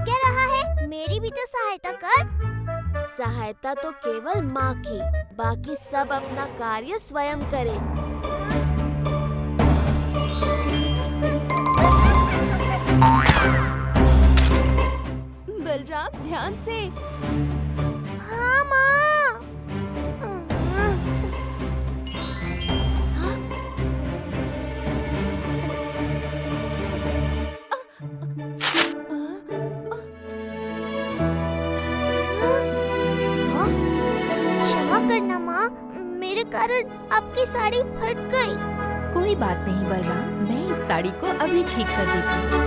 क्या रहा है? मेरी भी तो सहायता कर। सहायता तो केवल माँ की, बाकी सब अपना कार्य स्वयं करें। बलराम ध्यान से। हाँ माँ। क्षमा करना माँ, मेरे कारण आपकी साड़ी फट गई। कोई बात नहीं बलराम, मैं इस साड़ी को अभी ठीक कर देती हूँ।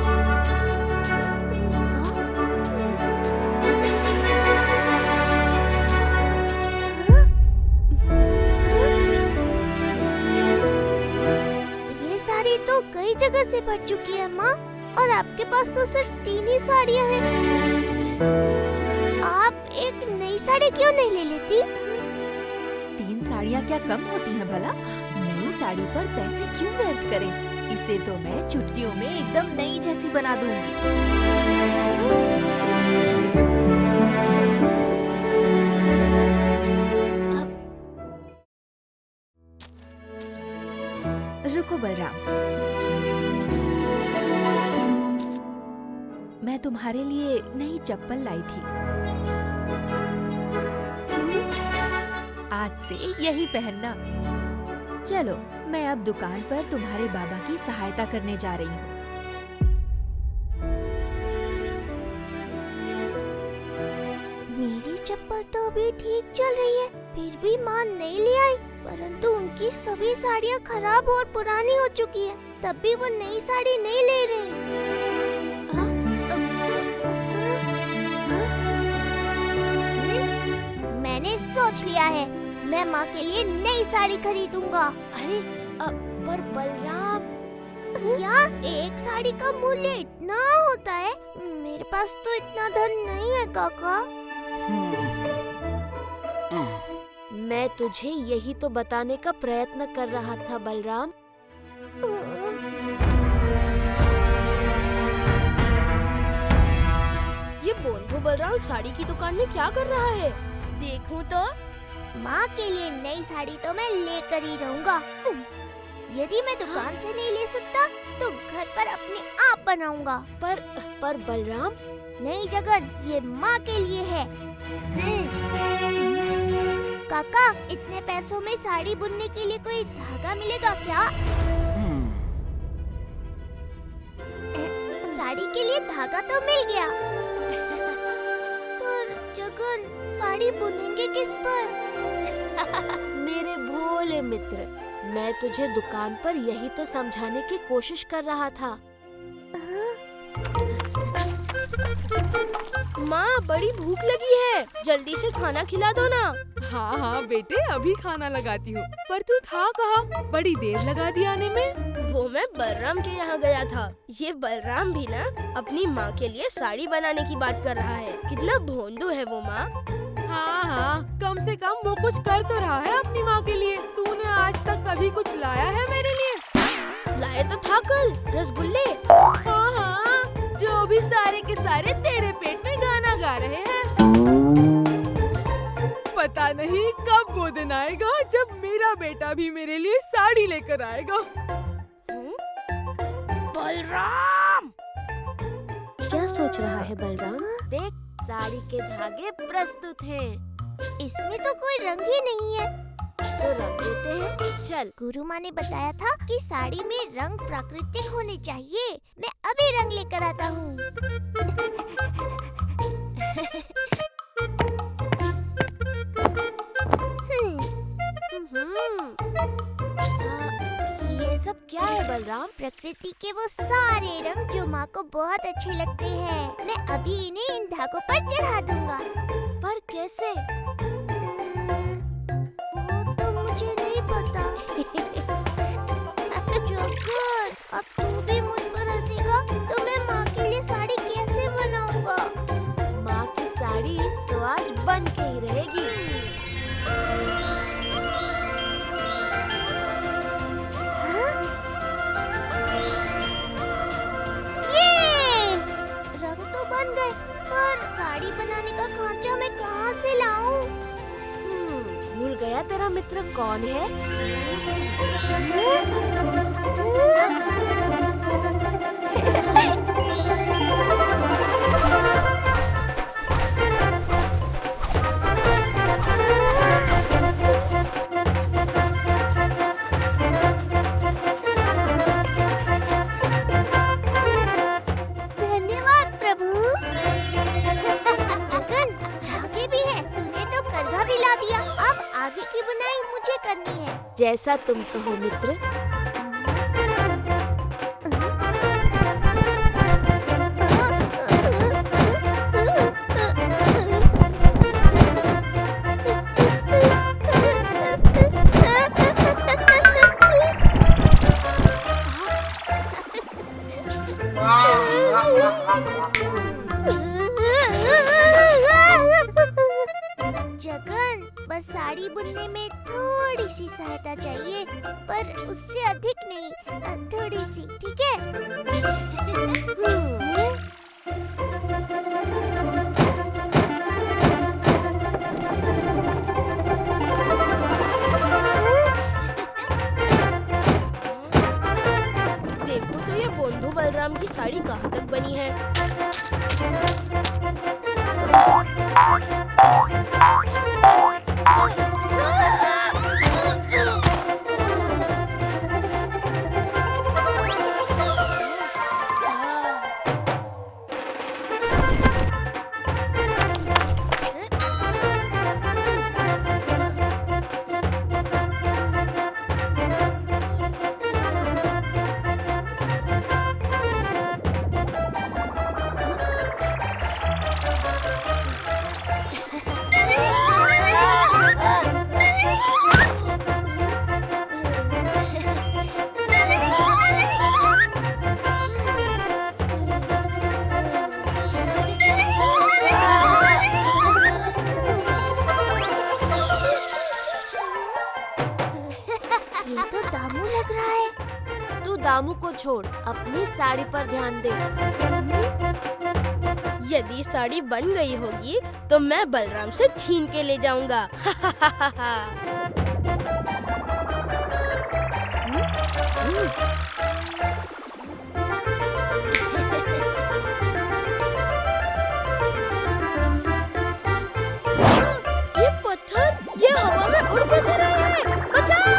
ये साड़ी तो कई जगह से फट चुकी है माँ, और आपके पास तो सिर्फ 3 ही साड़ियाँ हैं। आप एक नई साड़ी क्यों नहीं ले लेती? 3 साड़ियाँ क्या कम होती हैं भला? नई साड़ी पर पैसे क्यों व्यर्थ करें? इसे तो मैं चुटकियों में एकदम नई जैसी बना दूंगी। रुको बलराम, मैं तुम्हारे लिए नई चप्पल लाई थी। आज से यही पहनना। चलो, मैं अब दुकान पर तुम्हारे बाबा की सहायता करने जा रही हूँ। मेरी चप्पल तो अभी ठीक चल रही है, फिर भी माँ नहीं ले आई। परंतु उनकी सभी साड़ियाँ खराब और पुरानी हो चुकी है, तब भी वो नई साड़ी नहीं ले रही। मैंने सोच लिया है, मैं माँ के लिए नई साड़ी खरीदूंगा। अरे पर बलराम, क्या एक साड़ी का मूल्य इतना होता है? मेरे पास तो इतना धन नहीं है काका। मैं तुझे यही तो बताने का प्रयत्न कर रहा था बलराम। ये बोंधू बलराम साड़ी की दुकान में क्या कर रहा है? देखूं तो। माँ के लिए नई साड़ी तो मैं लेकर ही रहूंगा। यदि मैं दुकान से नहीं ले सकता तो घर पर अपने आप बनाऊंगा। पर बलराम, नहीं जगन, ये माँ के लिए है। काका, इतने पैसों में साड़ी बुनने के लिए कोई धागा मिलेगा क्या? साड़ी के लिए धागा तो मिल गया, पर जगन, साड़ी बुनेंगे किस पर? मेरे भोले मित्र, मैं तुझे दुकान पर यही तो समझाने की कोशिश कर रहा था। माँ, बड़ी भूख लगी है, जल्दी से खाना खिला दो ना। हाँ हाँ बेटे, अभी खाना लगाती हूँ। पर तू था कहाँ? बड़ी देर लगा दी आने में। वो मैं बलराम के यहाँ गया था। ये बलराम भी ना अपनी माँ के लिए साड़ी बनाने की बात कर रहा है। कितना भोंदू है वो माँ। हाँ हाँ, कम से कम वो कुछ कर तो रहा है अपनी माँ के लिए। तूने आज तक कभी कुछ लाया है मेरे लिए? लाए तो था कल रसगुल्ले। हाँ हाँ, जो भी सारे के सारे तेरे पेट में गाना गा रहे हैं। पता नहीं कब वो दिन आएगा जब मेरा बेटा भी मेरे लिए साड़ी लेकर आएगा। बलराम! क्या सोच रहा है बलराम? देख, साड़ी के धागे प्रस्तुत हैं। इसमें तो कोई रंग ही नहीं है। तो रंग देते हैं। चल। गुरु माँ ने बताया था कि साड़ी में रंग प्राकृतिक होने चाहिए। मैं अभी रंग लेकर आता हूँ। ये सब क्या है बलराम? प्रकृति के वो सारे रंग जो माँ को बहुत अच्छे लगते हैं। मैं अभी इन्हें इन धागों पर चढ़ा दूंगा। पर कैसे? वो तो मुझे नहीं पता। जोकर, अब तू भी मुझ पर हंसेगा तो मैं माँ के लिए साड़ी कैसे बनाऊंगा? माँ की साड़ी तो आज बन के ही रहेगी। ये रंग तो बन गए, पर साड़ी बनाने का खांचा मैं कहाँ से लाऊं? भूल गया तेरा मित्र कौन है? धन्यवाद प्रभु। जगन, आगे भी है। तूने तो करघा भी ला दिया। अब आगे की बुनाई मुझे करनी है। जैसा तुम कहो मित्र। जगन, बस साड़ी बुनने में थोड़ी सी सहायता चाहिए, पर उससे अधिक नहीं, थोड़ी सी, ठीक है? देखो तो ये बोंधू बलराम की साड़ी कहाँ तक बनी है। ये तो दामू लग रहा है। तू दामू को छोड़, अपनी साड़ी पर ध्यान दे। यदि साड़ी बन गई होगी तो मैं बलराम से छीन के ले जाऊंगा। ये पत्थर, ये हवा में उड़ कैसे रहा है? बचाओ!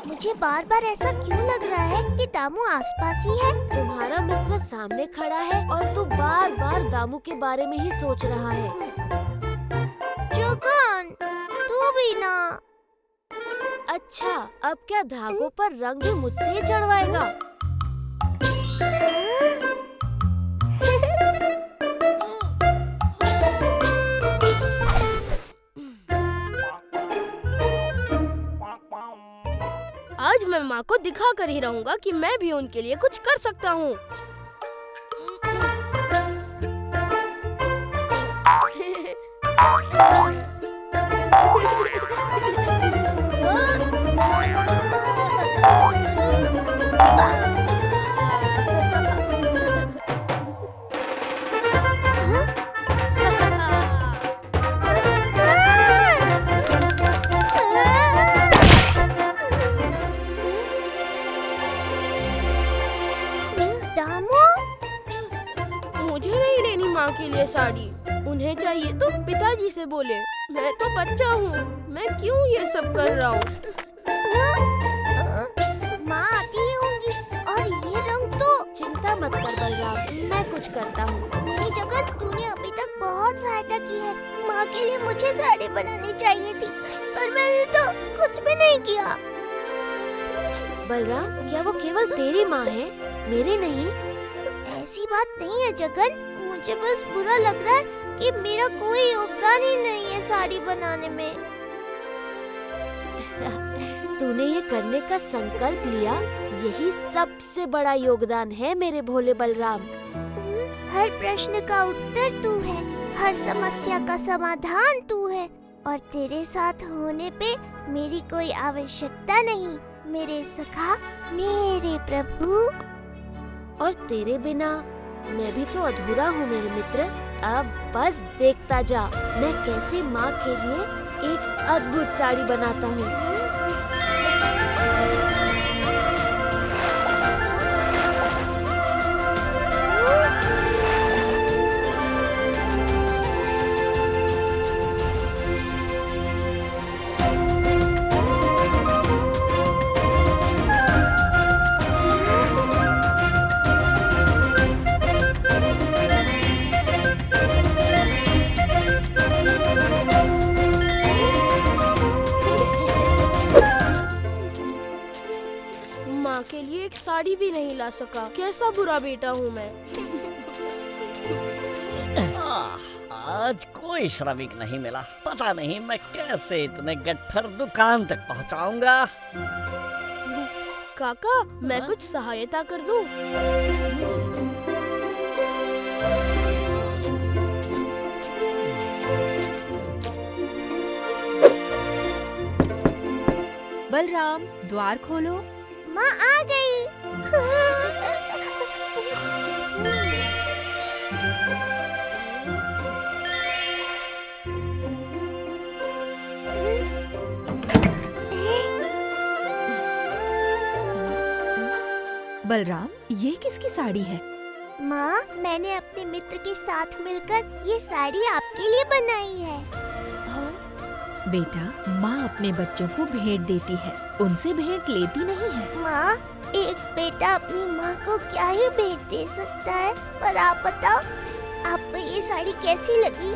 मुझे बार बार ऐसा क्यों लग रहा है कि दामू आसपास ही है? तुम्हारा मित्र सामने खड़ा है और तू बार बार दामू के बारे में ही सोच रहा है। जगन, तू भी ना। अच्छा, अब क्या धागों पर रंग भी मुझसे ही चढ़वाएगा? आज मैं माँ को दिखा कर ही रहूंगा कि मैं भी उनके लिए कुछ कर सकता हूँ। दामू, मुझे नहीं लेनी माँ के लिए साड़ी। उन्हें चाहिए तो पिताजी से बोले। मैं तो बच्चा हूँ, मैं क्यों ये सब कर रहा हूँ? माँ आती ही होंगी और ये रंग तो। चिंता मत कर बलराम, मैं कुछ करता हूँ। नहीं जगन, तूने अभी तक बहुत सहायता की है। माँ के लिए मुझे साड़ी बनानी चाहिए थी, पर मैंने तो कुछ भी नहीं किया। बलराम, क्या वो केवल तेरी माँ है, मेरी नहीं? ऐसी बात नहीं है जगन, मुझे बस बुरा लग रहा है कि मेरा कोई योगदान ही नहीं है साड़ी बनाने में। तूने ये करने का संकल्प लिया, यही सबसे बड़ा योगदान है मेरे भोले बलराम। हर प्रश्न का उत्तर तू है, हर समस्या का समाधान तू है, और तेरे साथ होने पे मेरी कोई आवश्यकता नहीं, मेरे सखा, मेरे प्रभु। और तेरे बिना मैं भी तो अधूरा हूँ मेरे मित्र। अब बस देखता जा मैं कैसे माँ के लिए एक अद्भुत साड़ी बनाता हूँ। माँ के लिए एक साड़ी भी नहीं ला सका। कैसा बुरा बेटा हूँ मैं। आज कोई श्रमिक नहीं मिला। पता नहीं मैं कैसे इतने गट्ठर दुकान तक पहुंचाऊंगा। काका, मैं कुछ सहायता कर दूं? बलराम, द्वार खोलो। माँ आ गई। बलराम, ये किसकी साड़ी है? माँ, मैंने अपने मित्र के साथ मिलकर ये साड़ी आपके लिए बनाई है। बेटा, माँ अपने बच्चों को भेंट देती है, उनसे भेंट लेती नहीं है। माँ, एक बेटा अपनी माँ को क्या ही भेंट दे सकता है। पर आप बताओ, आपको ये साड़ी कैसी लगी?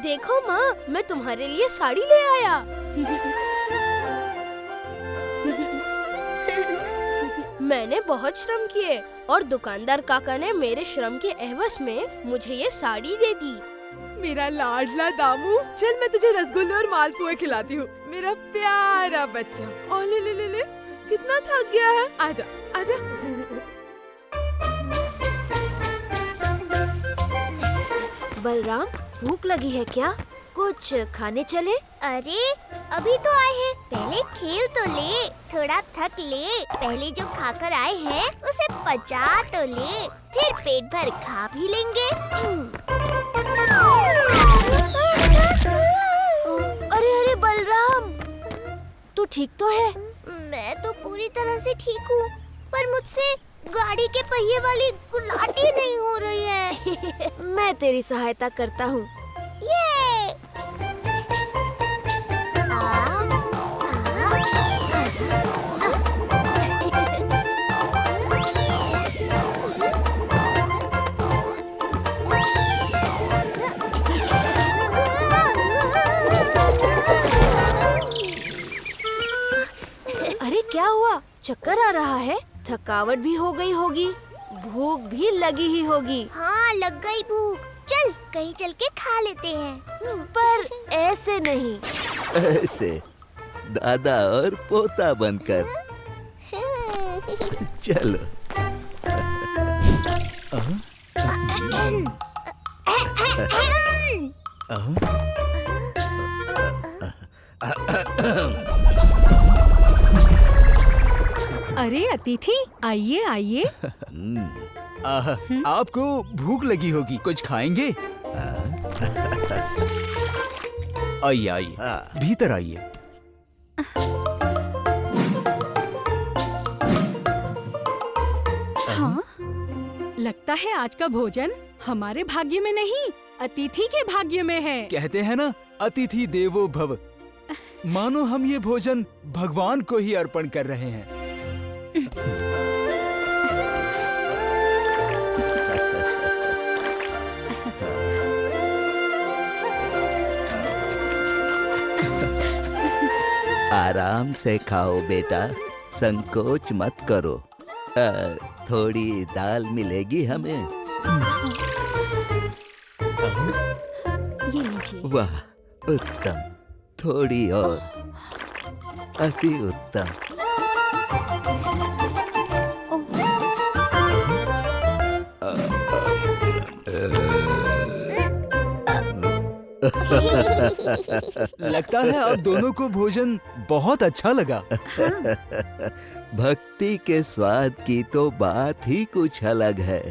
देखो माँ, मैं तुम्हारे लिए साड़ी ले आया। मैंने बहुत श्रम किए और दुकानदार काका ने मेरे श्रम के एवज में मुझे ये साड़ी दे दी। मेरा लाडला दामू, चल मैं तुझे रसगुल्ले और मालपुए खिलाती हूँ, मेरा प्यारा बच्चा। और ले ले ले ले, कितना थक गया है। आजा आजा। बलराम, भूख लगी है क्या? कुछ खाने चले? अरे, अभी तो आए हैं, पहले खेल तो ले, थोड़ा थक ले। पहले जो खाकर आए हैं उसे पचा तो ले, फिर पेट भर खा भी लेंगे। अरे अरे बलराम, तू ठीक तो है? मैं तो पूरी तरह से ठीक हूँ, पर मुझसे गाड़ी के पहिए वाली गुलाटी नहीं हो रही है। मैं तेरी सहायता करता हूँ। ये अरे क्या हुआ? चक्कर आ रहा है? थकावट भी हो गई होगी, भूख भी लगी ही होगी। हाँ, लग गई भूख। चल कहीं चल के खा लेते हैं। पर ऐसे नहीं। ऐसे दादा और पोता बनकर। चलो। अरे अतिथि, आइए आइए। आपको भूख लगी होगी, कुछ खाएंगे? आइए आइए, भीतर आइए। हाँ, लगता है आज का भोजन हमारे भाग्य में नहीं, अतिथि के भाग्य में है। कहते हैं ना, अतिथि देवो भव। मानो हम ये भोजन भगवान को ही अर्पण कर रहे हैं। आराम से खाओ बेटा, संकोच मत करो। थोड़ी दाल मिलेगी हमें। ये लीजिए। वाह, उत्तम। थोड़ी और। अति उत्तम। लगता है आप दोनों को भोजन बहुत अच्छा लगा। भक्ति के स्वाद की तो बात ही कुछ अलग है।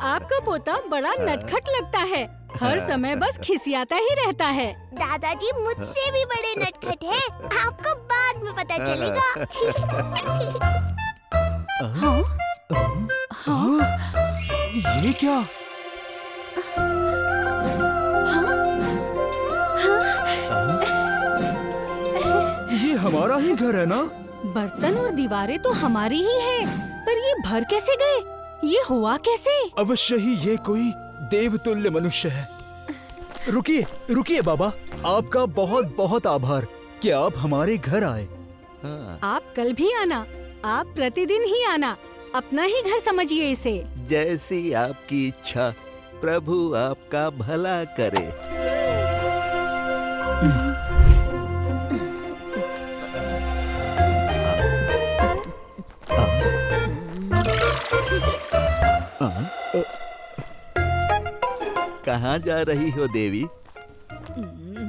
आपका पोता बड़ा नटखट लगता है, हर समय बस खिसियाता ही रहता है। दादाजी मुझसे भी बड़े नटखट हैं, आपको बाद में पता चलेगा। हाँ? ये क्या? ये हमारा ही घर है ना? बर्तन और दीवारें तो हमारी ही है, पर ये भर कैसे गए? ये हुआ कैसे? अवश्य ही ये कोई देवतुल्य मनुष्य है। रुकिए रुकिए बाबा, आपका बहुत बहुत आभार कि आप हमारे घर आए। हाँ, आप कल भी आना, आप प्रतिदिन ही आना, अपना ही घर समझिए इसे। जैसी आपकी इच्छा, प्रभु आपका भला करे। कहाँ जा रही हो देवी?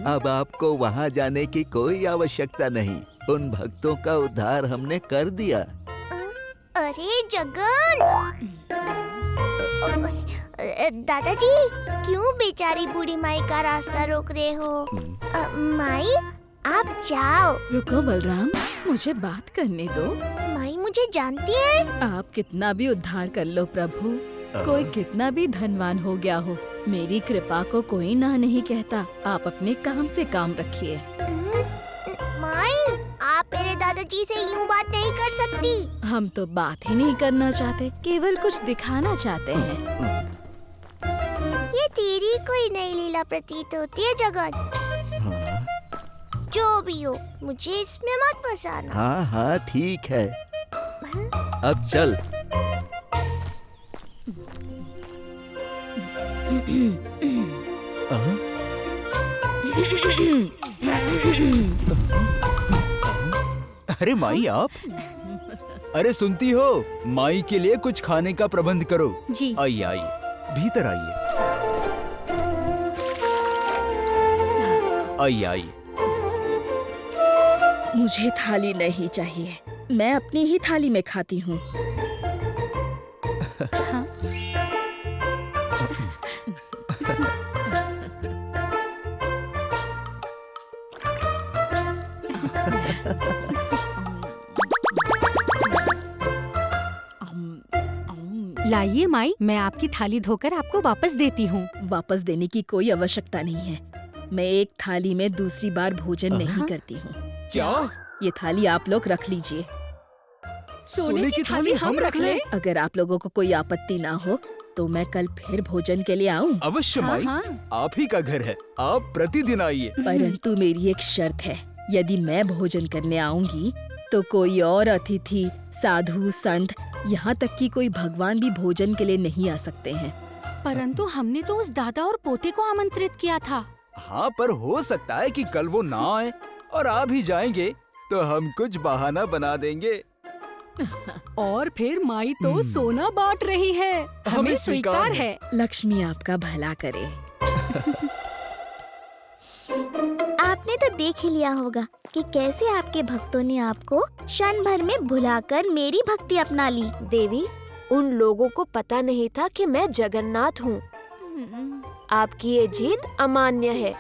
अब आपको वहाँ जाने की कोई आवश्यकता नहीं। उन भक्तों का उद्धार हमने कर दिया। अरे जगन, दादाजी क्यों बेचारी बूढ़ी माई का रास्ता रोक रहे हो? माई आप जाओ। रुको बलराम, मुझे बात करने दो। माई मुझे जानती है। आप कितना भी उद्धार कर लो प्रभु, कोई कितना भी धनवान हो गया हो, मेरी कृपा को कोई ना नहीं कहता। आप अपने काम से काम रखिए। माई आप मेरे दादाजी से यूं बात नहीं कर सकती। हम तो बात ही नहीं करना चाहते, केवल कुछ दिखाना चाहते हैं। ये तेरी कोई नई लीला प्रतीत होती है जगन। हाँ जो भी हो, मुझे इसमें मत फंसाना। हाँ हाँ ठीक है, अब चल। अरे माई आप, अरे सुनती हो, माई के लिए कुछ खाने का प्रबंध करो। जी। आइए आइए, भीतर आइए। आइए आइए। मुझे थाली नहीं चाहिए, मैं अपनी ही थाली में खाती हूँ। लाइए माई, मैं आपकी थाली धोकर आपको वापस देती हूँ। वापस देने की कोई आवश्यकता नहीं है। मैं एक थाली में दूसरी बार भोजन नहीं करती हूँ। क्या? ये थाली आप लोग रख लीजिए। सोने की थाली हम रख लें? अगर आप लोगों को कोई आपत्ति ना हो तो मैं कल फिर भोजन के लिए आऊँ। अवश्य हाँ, माई, हाँ। आप ही का घर है, आप प्रतिदिन आइए। परंतु मेरी एक शर्त है, यदि मैं भोजन करने आऊंगी तो कोई और अतिथि, साधु, संत, यहाँ तक कि कोई भगवान भी भोजन के लिए नहीं आ सकते हैं। परंतु हमने तो उस दादा और पोते को आमंत्रित किया था। हाँ, पर हो सकता है कि कल वो ना आए और आ भी जाएंगे तो हम कुछ बहाना बना देंगे। और फिर माई तो सोना बांट रही है, हमें स्वीकार है। लक्ष्मी आपका भला करे। आपने तो देख ही लिया होगा कि कैसे आपके भक्तों ने आपको क्षण भर में भुलाकर मेरी भक्ति अपना ली। देवी, उन लोगों को पता नहीं था कि मैं जगन्नाथ हूँ। आपकी ये जीत अमान्य है।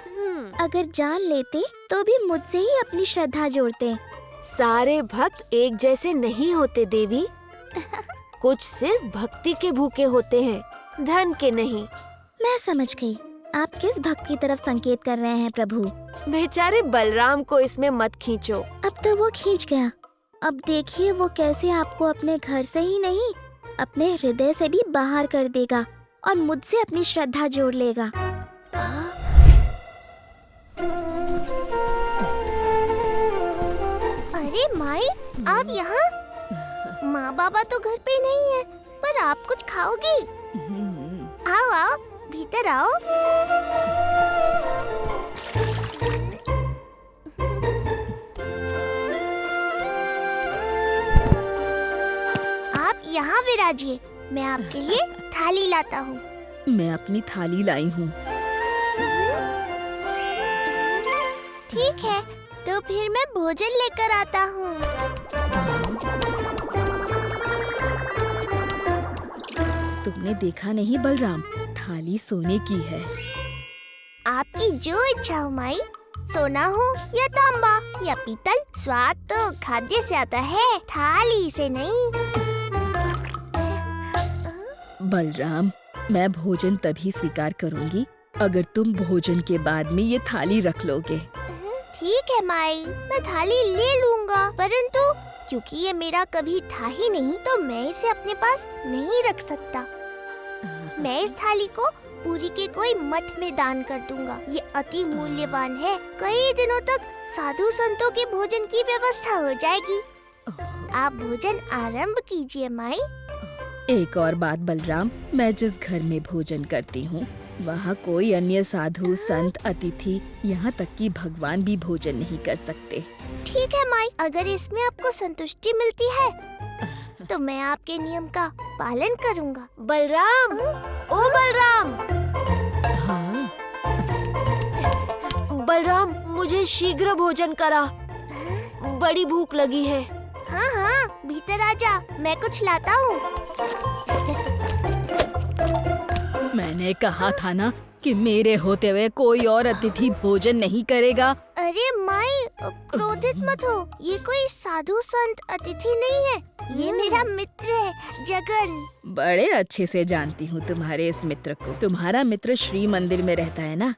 अगर जान लेते तो भी मुझसे ही अपनी श्रद्धा जोड़ते। सारे भक्त एक जैसे नहीं होते देवी। कुछ सिर्फ भक्ति के भूखे होते हैं, धन के नहीं। मैं समझ गई, आप किस भक्त की तरफ संकेत कर रहे हैं प्रभु। बेचारे बलराम को इसमें मत खींचो। अब तो वो खींच गया, अब देखिए वो कैसे आपको अपने घर से ही नहीं, अपने हृदय से भी बाहर कर देगा और मुझसे अपनी श्रद्धा जोड़ लेगा। अरे माई, आप यहाँ? माँ बाबा तो घर पे नहीं है, पर आप कुछ खाओगी? आओ आओ, भीतर आओ। यहाँ विराजिए, मैं आपके लिए थाली लाता हूँ। मैं अपनी थाली लाई हूँ। ठीक है, तो फिर मैं भोजन लेकर आता हूँ। तुमने देखा नहीं बलराम, थाली सोने की है। आपकी जो इच्छा हो माई, सोना हो या तांबा या पीतल, स्वाद तो खाद्य से आता है, थाली से नहीं। बलराम, मैं भोजन तभी स्वीकार करूँगी अगर तुम भोजन के बाद में ये थाली रख लोगे। ठीक है माई, मैं थाली ले लूँगा, परंतु क्योंकि ये मेरा कभी था ही नहीं, तो मैं इसे अपने पास नहीं रख सकता। मैं इस थाली को पुरी के कोई मठ में दान कर दूंगा। ये अति मूल्यवान है। कई दिनों तक साधु संतों के भोजन की व्यवस्था हो जाएगी। आप भोजन आरंभ कीजिए माई। एक और बात बलराम, मैं जिस घर में भोजन करती हूँ वहाँ कोई अन्य साधु संत अतिथि, यहाँ तक कि भगवान भी भोजन नहीं कर सकते। ठीक है माई, अगर इसमें आपको संतुष्टि मिलती है तो मैं आपके नियम का पालन करूँगा। बलराम, ओ बलराम, हाँ, बलराम, मुझे शीघ्र भोजन करा, बड़ी भूख लगी है। हाँ हाँ, भीतर आजा, मैं कुछ लाता हूँ। मैंने कहा था ना कि मेरे होते हुए कोई और अतिथि भोजन नहीं करेगा। अरे माई, क्रोधित मत हो, ये कोई साधु संत अतिथि नहीं है, ये मेरा मित्र है जगन। बड़े अच्छे से जानती हूँ तुम्हारे इस मित्र को। तुम्हारा मित्र श्री मंदिर में रहता है ना,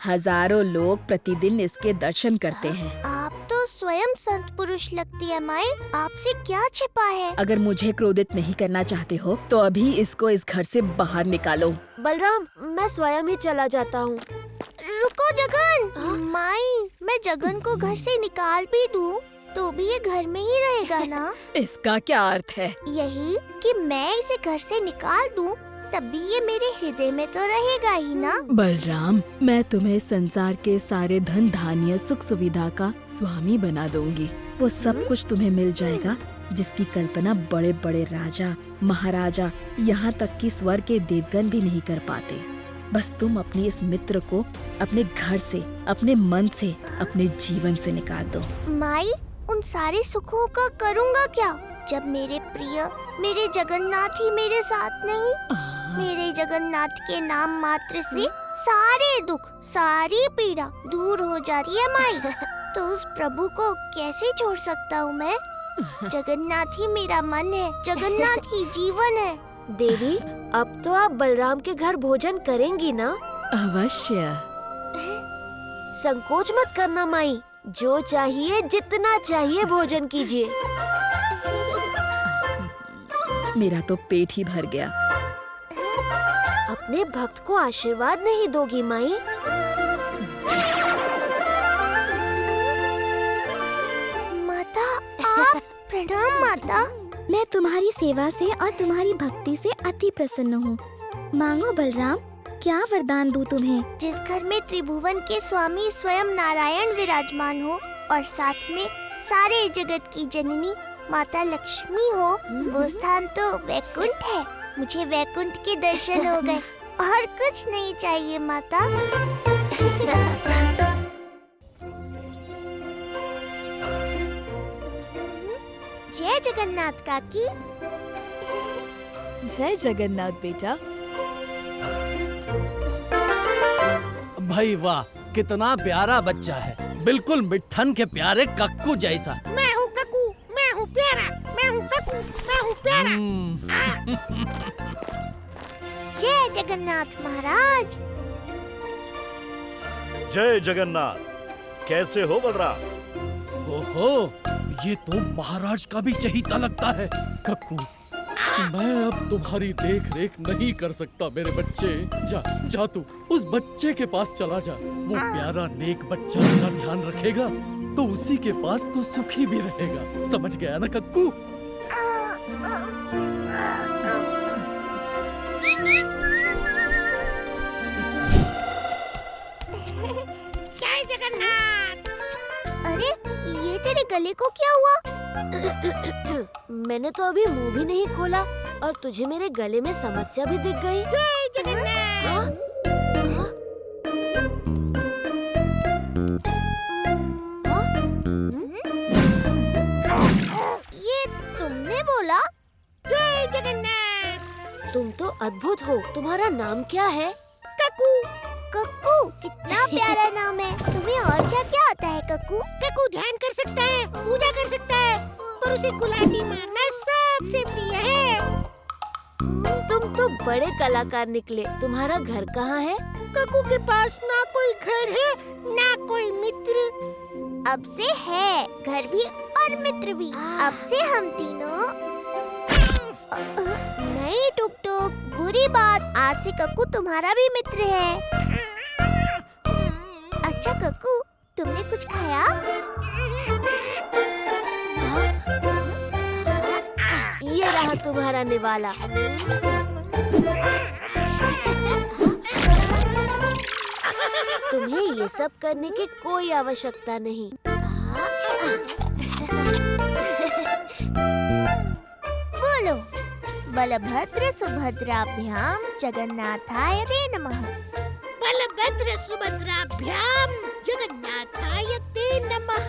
हजारों लोग प्रतिदिन इसके दर्शन करते हैं। आप तो स्वयं संत पुरुष लगती है माई, आपसे क्या छिपा है? अगर मुझे क्रोधित नहीं करना चाहते हो तो अभी इसको इस घर से बाहर निकालो। बलराम, मैं स्वयं ही चला जाता हूँ। रुको जगन। माई, मैं जगन को घर से निकाल भी दूँ तो भी ये घर में ही रहेगा ना? इसका क्या अर्थ है? यही कि मैं इसे घर से निकाल दूँ तब भी ये मेरे हृदय में तो रहेगा ही ना। बलराम, मैं तुम्हें संसार के सारे धन धान्य सुख सुविधा का स्वामी बना दूंगी। वो सब कुछ तुम्हें मिल जाएगा जिसकी कल्पना बड़े बड़े राजा महाराजा, यहाँ तक कि स्वर्ग के देवगण भी नहीं कर पाते। बस तुम अपनी इस मित्र को अपने घर से, अपने मन से, अपने जीवन से निकाल दो। माई, उन सारे सुखों का करूँगा क्या जब मेरे प्रिय, मेरे जगन्नाथ ही मेरे साथ नहीं? मेरे जगन्नाथ के नाम मात्र से सारे दुख, सारी पीड़ा दूर हो जाती है माई। तो उस प्रभु को कैसे छोड़ सकता हूँ मैं? जगन्नाथ ही मेरा मन है, जगन्नाथ ही जीवन है। देवी, अब तो आप बलराम के घर भोजन करेंगी ना? अवश्य। संकोच मत करना माई, जो चाहिए जितना चाहिए भोजन कीजिए। मेरा तो पेट ही भर गया। अपने भक्त को आशीर्वाद नहीं दोगी माई? माता, आप? प्रणाम माता। मैं तुम्हारी सेवा से और तुम्हारी भक्ति से अति प्रसन्न हूँ। मांगो बलराम, क्या वरदान दूँ तुम्हें? जिस घर में त्रिभुवन के स्वामी स्वयं नारायण विराजमान हो और साथ में सारे जगत की जननी माता लक्ष्मी हो, वो स्थान तो वैकुंठ है। मुझे वैकुंठ के दर्शन हो गए, और कुछ नहीं चाहिए माता। जय जगन्नाथ काकी। जय जगन्नाथ बेटा। भाई वाह, कितना प्यारा बच्चा है, बिल्कुल मिट्ठन के प्यारे कक्कू जैसा। मैं हूँ कक्कू, मैं हूँ प्यारा, मैं हूँ कक्कू, मैं हूँ प्यारा। जय जगन्नाथ महाराज। जय जगन्नाथ। कैसे हो बलराम? ओहो, ये तो महाराज का भी चहीता लगता है। कक्कू, मैं अब तुम्हारी देख रेख नहीं कर सकता मेरे बच्चे। जा जा, तू उस बच्चे के पास चला जा। वो प्यारा नेक बच्चा तेरा ध्यान रखेगा तो उसी के पास तो सुखी भी रहेगा। समझ गया ना कक्कू? जय जगन्नाथ। अरे, ये तेरे गले को क्या हुआ? मैंने तो अभी मुंह भी नहीं खोला और तुझे मेरे गले में समस्या भी दिख गई। जय जगन्नाथ। हाँ? ये तुमने बोला? जय जगन्नाथ। तुम तो अद्भुत हो। तुम्हारा नाम क्या है? कक्कू। कक्कू कितना प्यारा नाम है। तुम्हें और क्या क्या आता है कक्कू? कक्कू ध्यान कर सकता है, पूजा कर सकता है, पर उसे गुलाटी मारना सबसे प्रिय है। तुम तो बड़े कलाकार निकले। तुम्हारा घर कहाँ है? कक्कू के पास ना कोई घर है ना कोई मित्र। अब से है घर भी और मित्र भी। अब से हम तीनों नहीं टुक टुक, बुरी बात। आज से कक्कू तुम्हारा भी मित्र है। अच्छा कक्कू, तुमने कुछ खाया? ये रहा तुम्हारा निवाला। तुम्हें ये सब करने की कोई आवश्यकता नहीं। बोलो, बलभद्र सुभद्राभ्याम जगन्नाथाय ते नमः। बलभद्र सुभद्राभ्याम जगन्नाथाय ते नमः।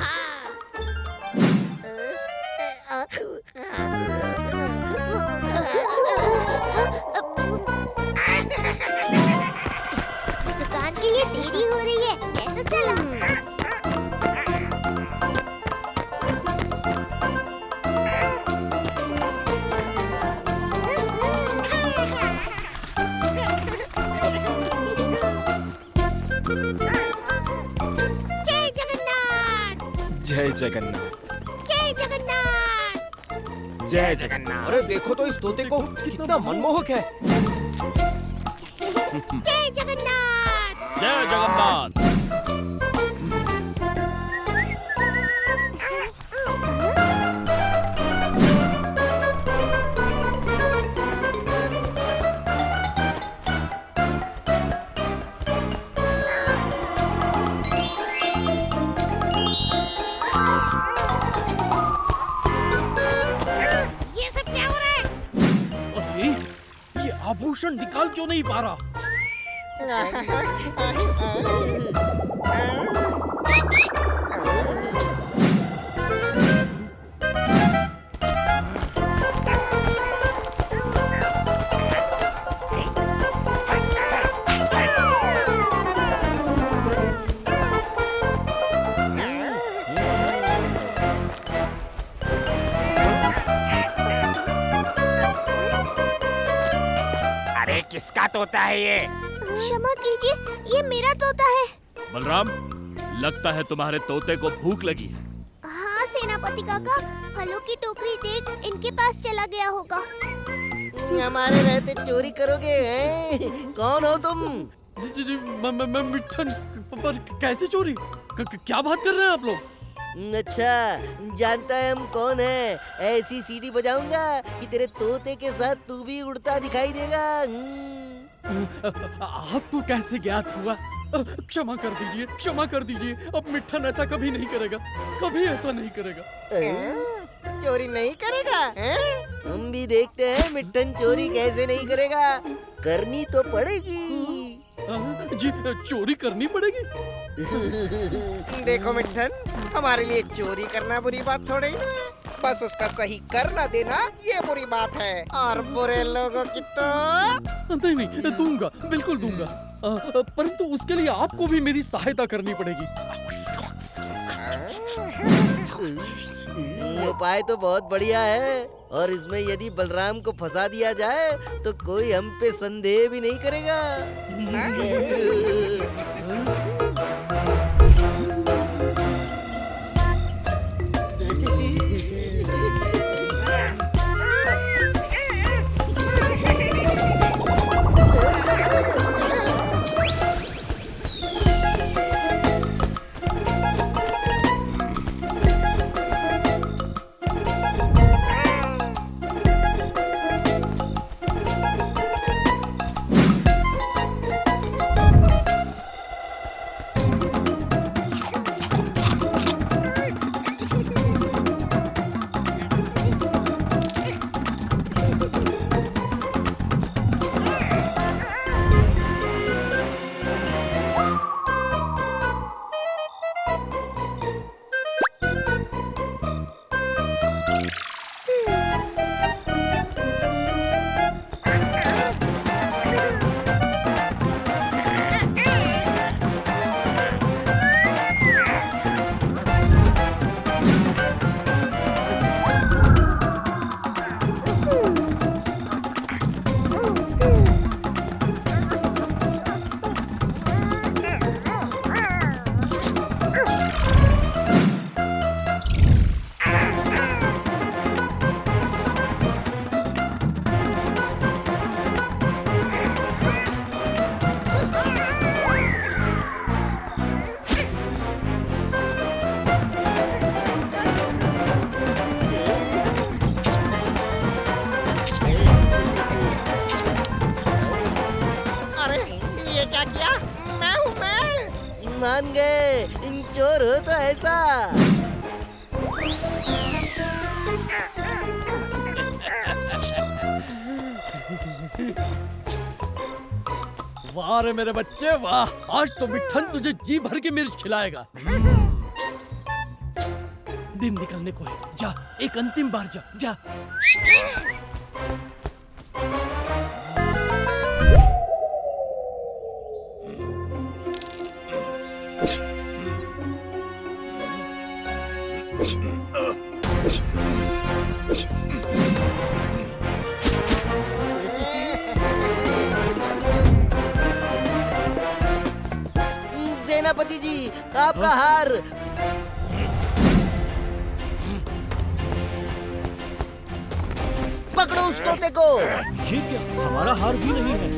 दुकान के लिए देरी हो रही है, मैं तो चला। जय जगन्नाथ। जय जगन्नाथ। जय जगन्नाथ। जय जगन्नाथ। अरे देखो तो इस तोते को, कितना मनमोहक है। जय जगन्नाथ। जय जगन्नाथ। ये सब क्या हो रहा है? अरे ये आभूषण निकाल क्यों नहीं पा रहा? अरे किसका तोता है ये? क्षमा कीजिए, ये मेरा तोता है। बलराम, लगता है तुम्हारे तोते को भूख लगी है। हाँ सेनापति काका, फलों की टोकरी देख इनके पास चला गया होगा। हमारे रहते चोरी करोगे हैं? कौन हो तुम? मैं मिठन। पर कैसे चोरी? क्या बात कर रहे हैं आप लोग? अच्छा, जानता है हम कौन है? ऐसी सीटी बजाऊंगा कि तेरे तोते के साथ तू भी उड़ता दिखाई देगा। आपको कैसे ज्ञात हुआ? क्षमा कर दीजिए, क्षमा कर दीजिए। अब मिठन ऐसा कभी नहीं करेगा, कभी ऐसा नहीं करेगा। चोरी नहीं करेगा? हम भी देखते हैं मिठन चोरी कैसे नहीं करेगा। करनी तो पड़ेगी। जी, चोरी करनी पड़ेगी। देखो मिठन, हमारे लिए चोरी करना बुरी बात थोड़ी ना, बस उसका सही कर ना देना ये बुरी बात है। और बुरे लोगों की तो नहीं, दूंगा, बिल्कुल दूंगा। परंतु उसके लिए आपको भी मेरी सहायता करनी पड़ेगी। उपाय तो बहुत बढ़िया है, और इसमें यदि बलराम को फंसा दिया जाए तो कोई हम पे संदेह भी नहीं करेगा। मान गए, चोर हो तो ऐसा। वाह रे मेरे बच्चे वाह, आज तो मिट्ठन तुझे जी भर के मिर्च खिलाएगा। दिन निकलने को है, जा एक अंतिम बार जा जा। सेनापति जी, आपका हार। पकड़ो उस तोते को। ये क्या, हमारा हार भी नहीं है।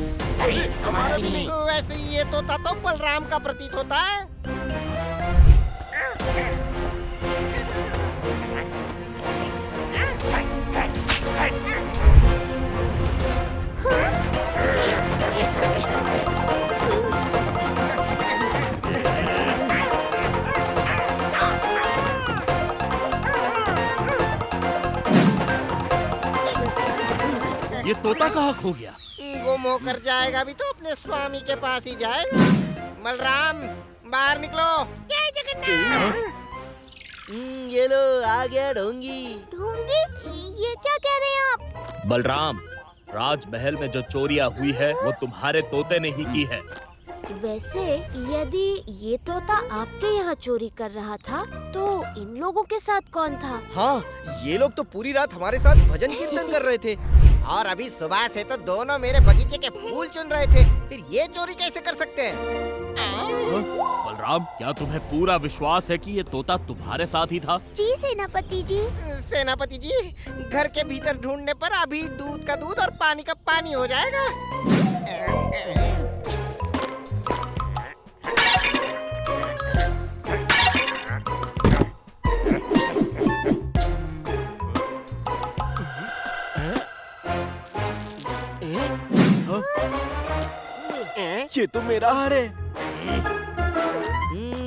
हमारा भी नहीं। वैसे ये तोता तो बलराम का प्रतीत होता है। ये तोता कहाँ खो गया? गुम होकर जाएगा भी तो अपने स्वामी के पास ही जाएगा। बलराम, बाहर निकलो। जय जगन्नाथ। ये लो, आ गया ढोंगी। ढोंगी? ये क्या कह रहे हैं आप? बलराम, राजमहल में जो चोरियां हुई है वो तुम्हारे तोते ने ही की है। वैसे यदि ये तोता आपके यहाँ चोरी कर रहा था तो इन लोगों के साथ कौन था? हाँ, ये लोग तो पूरी रात हमारे साथ भजन कीर्तन कर रहे थे और अभी सुबह से तो दोनों मेरे बगीचे के फूल चुन रहे थे। फिर ये चोरी कैसे कर सकते हैं? बलराम, क्या तुम्हें पूरा विश्वास है कि ये तोता तुम्हारे साथ ही था? जी सेनापति जी। सेनापति जी, घर के भीतर ढूंढने पर अभी दूध का दूध और पानी का पानी हो जाएगा। ये तो मेरा हार है।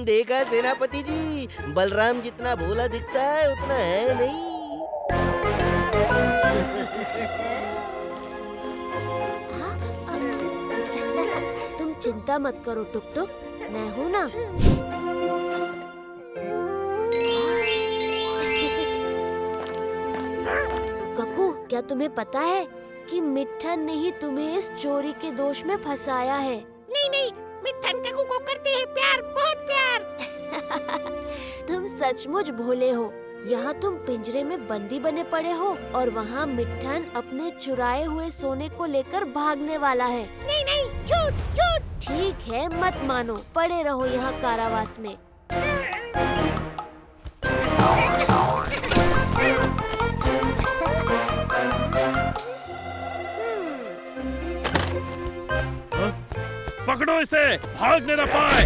देखा सेनापति जी, बलराम जितना भोला दिखता है उतना है नहीं। तुम चिंता मत करो टुक टुक, मैं हूँ ना। ककू, क्या तुम्हें पता है कि मिट्ठन ने ही तुम्हें इस चोरी के दोष में फंसाया है? नहीं नहीं, मिट्ठन ककू को करते हैं प्यार, बहुत प्यार। तुम सचमुच भोले हो। यहाँ तुम पिंजरे में बंदी बने पड़े हो और वहाँ मिट्ठन अपने चुराए हुए सोने को लेकर भागने वाला है। नहीं नहीं, झूठ झूठ। ठीक है, मत मानो, पड़े रहो यहाँ कारावास में। पकड़ो इसे, भागने न पाए।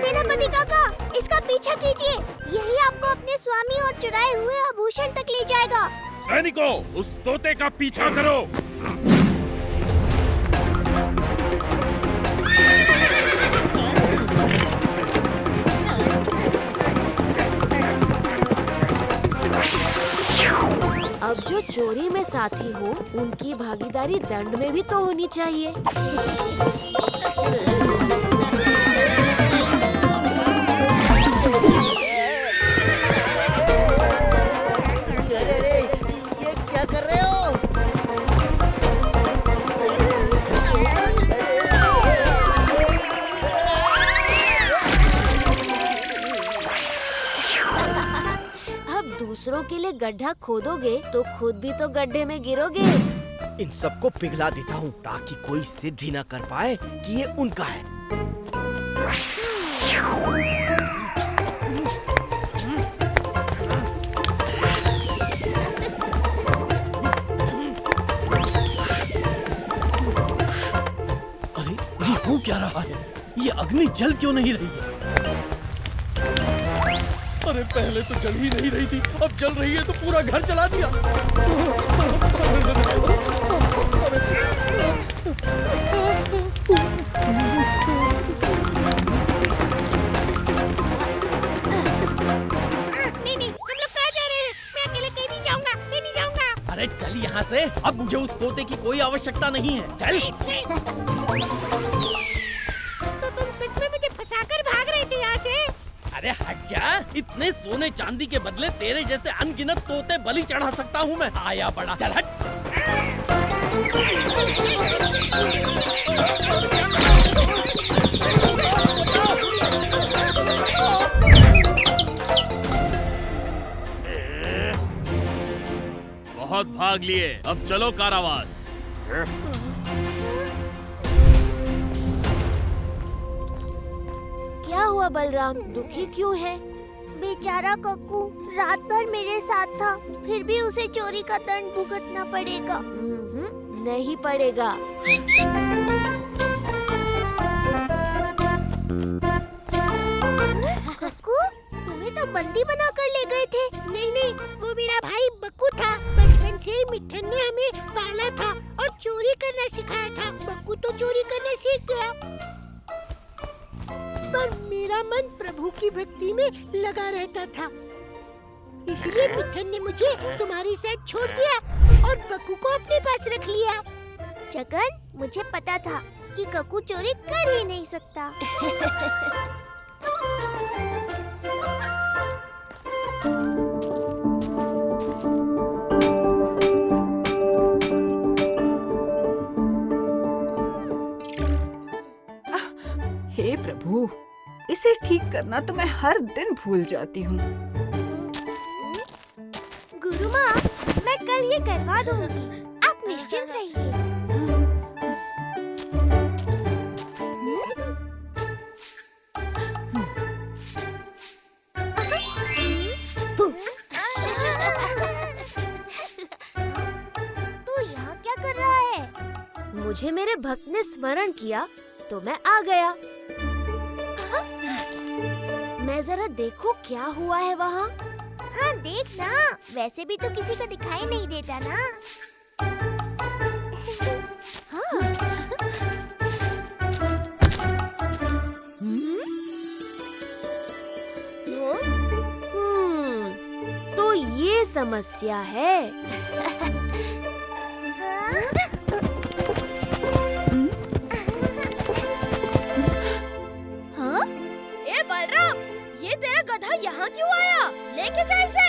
सेनापति काका, इसका पीछा कीजिए, यही आपको अपने स्वामी और चुराए हुए आभूषण तक ले जाएगा। सैनिकों, उस तोते का पीछा करो। अब जो चोरी में साथी हो, उनकी भागीदारी दंड में भी तो होनी चाहिए। अरे, ये क्या कर रहे हो? अब दूसरों के लिए गड्ढा खोदोगे तो खुद भी तो गड्ढे में गिरोगे। इन सबको पिघला देता हूँ ताकि कोई सिद्ध ही न कर पाए कि ये उनका है। अरे, ये हो क्या रहा है? ये अग्नि जल क्यों नहीं रही है? अरे, पहले तो जल ही नहीं रही थी, अब जल रही है तो पूरा घर जला दिया। अरे चल यहाँ से, अब मुझे उस तोते की कोई आवश्यकता नहीं है। चल। तो तुम सच में मुझे फंसाकर भाग रहे थे यहाँ से? अरे हट जा, इतने सोने चांदी के बदले तेरे जैसे अनगिनत तोते बलि चढ़ा सकता हूँ मैं। आया बड़ा, चल हट। बहुत भाग लिए, अब चलो कारावास। क्या हुआ बलराम, दुखी क्यों है? बेचारा कक्कू रात भर मेरे साथ था, फिर भी उसे चोरी का दंड भुगतना पड़ेगा। नहीं पड़ेगा। कक्कू, तुम्हें तो बंदी बनाकर ले गए थे। नहीं, वो मेरा भाई बक्कू था। बचपन से ही मिट्ठन ने हमें पाला था और चोरी करना सिखाया था। बक्कू तो चोरी करना सीख गया, पर मेरा मन प्रभु की भक्ति में लगा रहता था। इसलिए मिट्ठन ने मुझे तुम्हारे साथ छोड़ दिया और बक्कू को अपने पास रख लिया। जगन, मुझे पता था कि कक्कू चोरी कर ही नहीं सकता। हे प्रभु, इसे ठीक करना तो मैं हर दिन भूल जाती हूँ। गुरु माँ, मैं कल ये करवा दूंगी, आप निश्चिंत रहिए। तू यहाँ क्या कर रहा है? मुझे मेरे भक्त ने स्मरण किया तो मैं आ गया। मैं जरा देखूं क्या हुआ है वहाँ। हाँ देख ना, वैसे भी तो किसी को दिखाई नहीं देता ना। हाँ। तो ये समस्या है। हाँ? ए बलराम, ये तेरा गधा यहाँ क्यों आया? लेके जा इसे।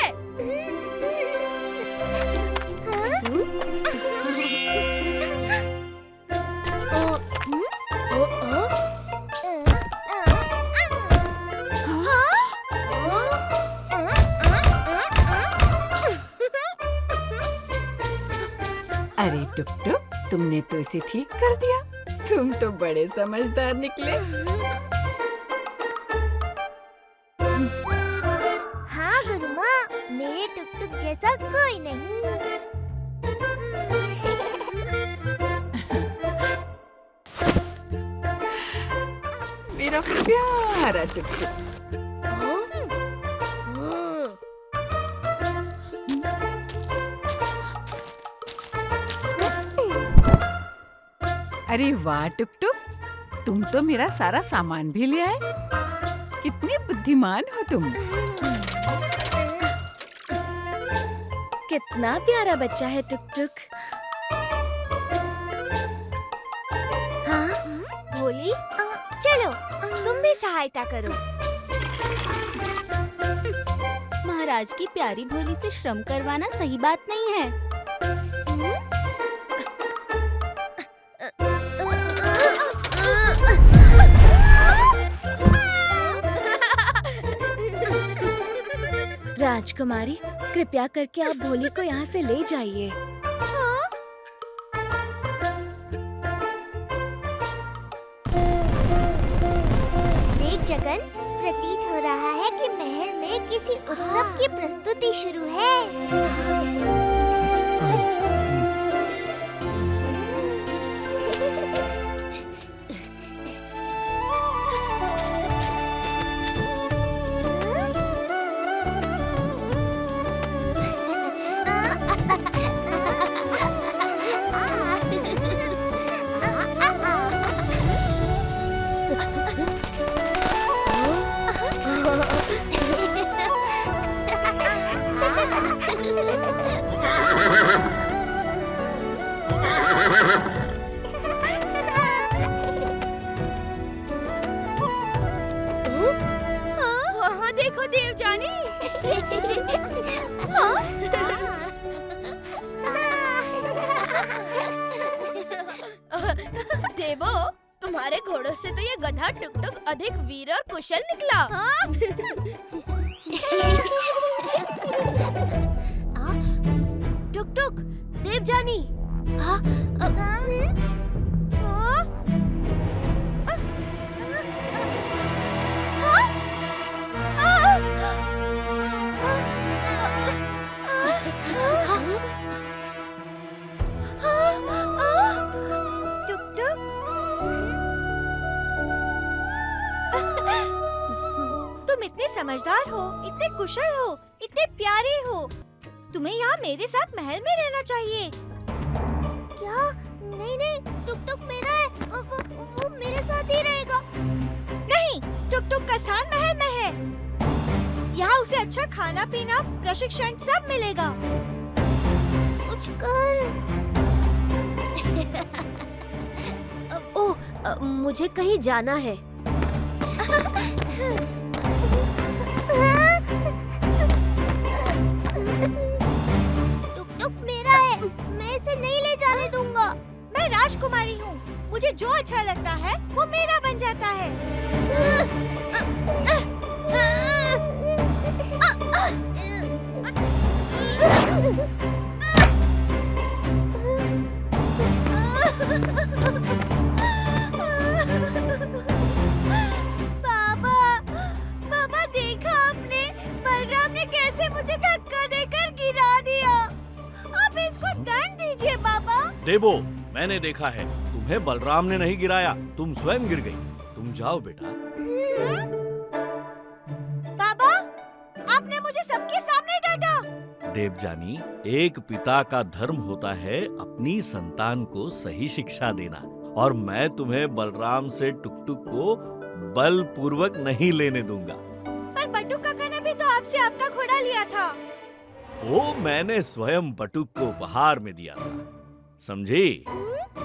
अरे टुक टुक, तुमने तो इसे ठीक कर दिया। तुम तो बड़े समझदार निकले। हाँ गुरु माँ, मेरे टुक टुक जैसा कोई नहीं। मेरा प्यारा टुक टुक। अरे वाह टुक टुक, तुम तो मेरा सारा सामान भी ले आए। कितने बुद्धिमान हो तुम। कितना प्यारा बच्चा है टुक टुक। हाँ भोली, चलो तुम भी सहायता करो। महाराज की प्यारी भोली से श्रम करवाना सही बात नहीं है। राजकुमारी, कृपया करके आप भोली को यहाँ से ले जाइए। देख जगन, प्रतीत हो रहा है कि महल में किसी उत्सव की प्रस्तुति शुरू है। तुम्हारे घोड़ों से तो ये गधा टुक टुक अधिक वीर और कुशल निकला। टुक टुक, देवजानी। तुम इतने समझदार हो, इतने कुशल हो, इतने प्यारे हो। तुम्हें यहाँ मेरे साथ महल में रहना चाहिए। क्या? नहीं नहीं, टुक टुक मेरा है, वो मेरे साथ ही रहेगा। नहीं, टुक टुक का स्थान महल में है। यहाँ उसे अच्छा खाना पीना, प्रशिक्षण सब मिलेगा। कुछ कर। मुझे कहीं जाना है। टुक टुक मेरा है, मैं इसे नहीं ले जाने दूंगा। मैं राजकुमारी हूँ, मुझे जो अच्छा लगता है वो मेरा बन जाता है। पापा देखा आपने? बलराम ने कैसे मुझे धक्का देकर गिरा दिया। आप इसको दंड दीजिए पापा। देवो, मैंने देखा है, तुम्हें बलराम ने नहीं गिराया, तुम स्वयं गिर गई। तुम जाओ बेटा। पापा, आपने मुझे सबके सामने डांटा। देवजानी, एक पिता का धर्म होता है अपनी संतान को सही शिक्षा देना, और मैं तुम्हें बलराम से टुक टुक को बलपूर्वक नहीं लेने दूंगा। पर बटुक काका ने भी तो आपसे आपका घोड़ा लिया था। वो मैंने स्वयं बटुक को उपहार में दिया था, समझी?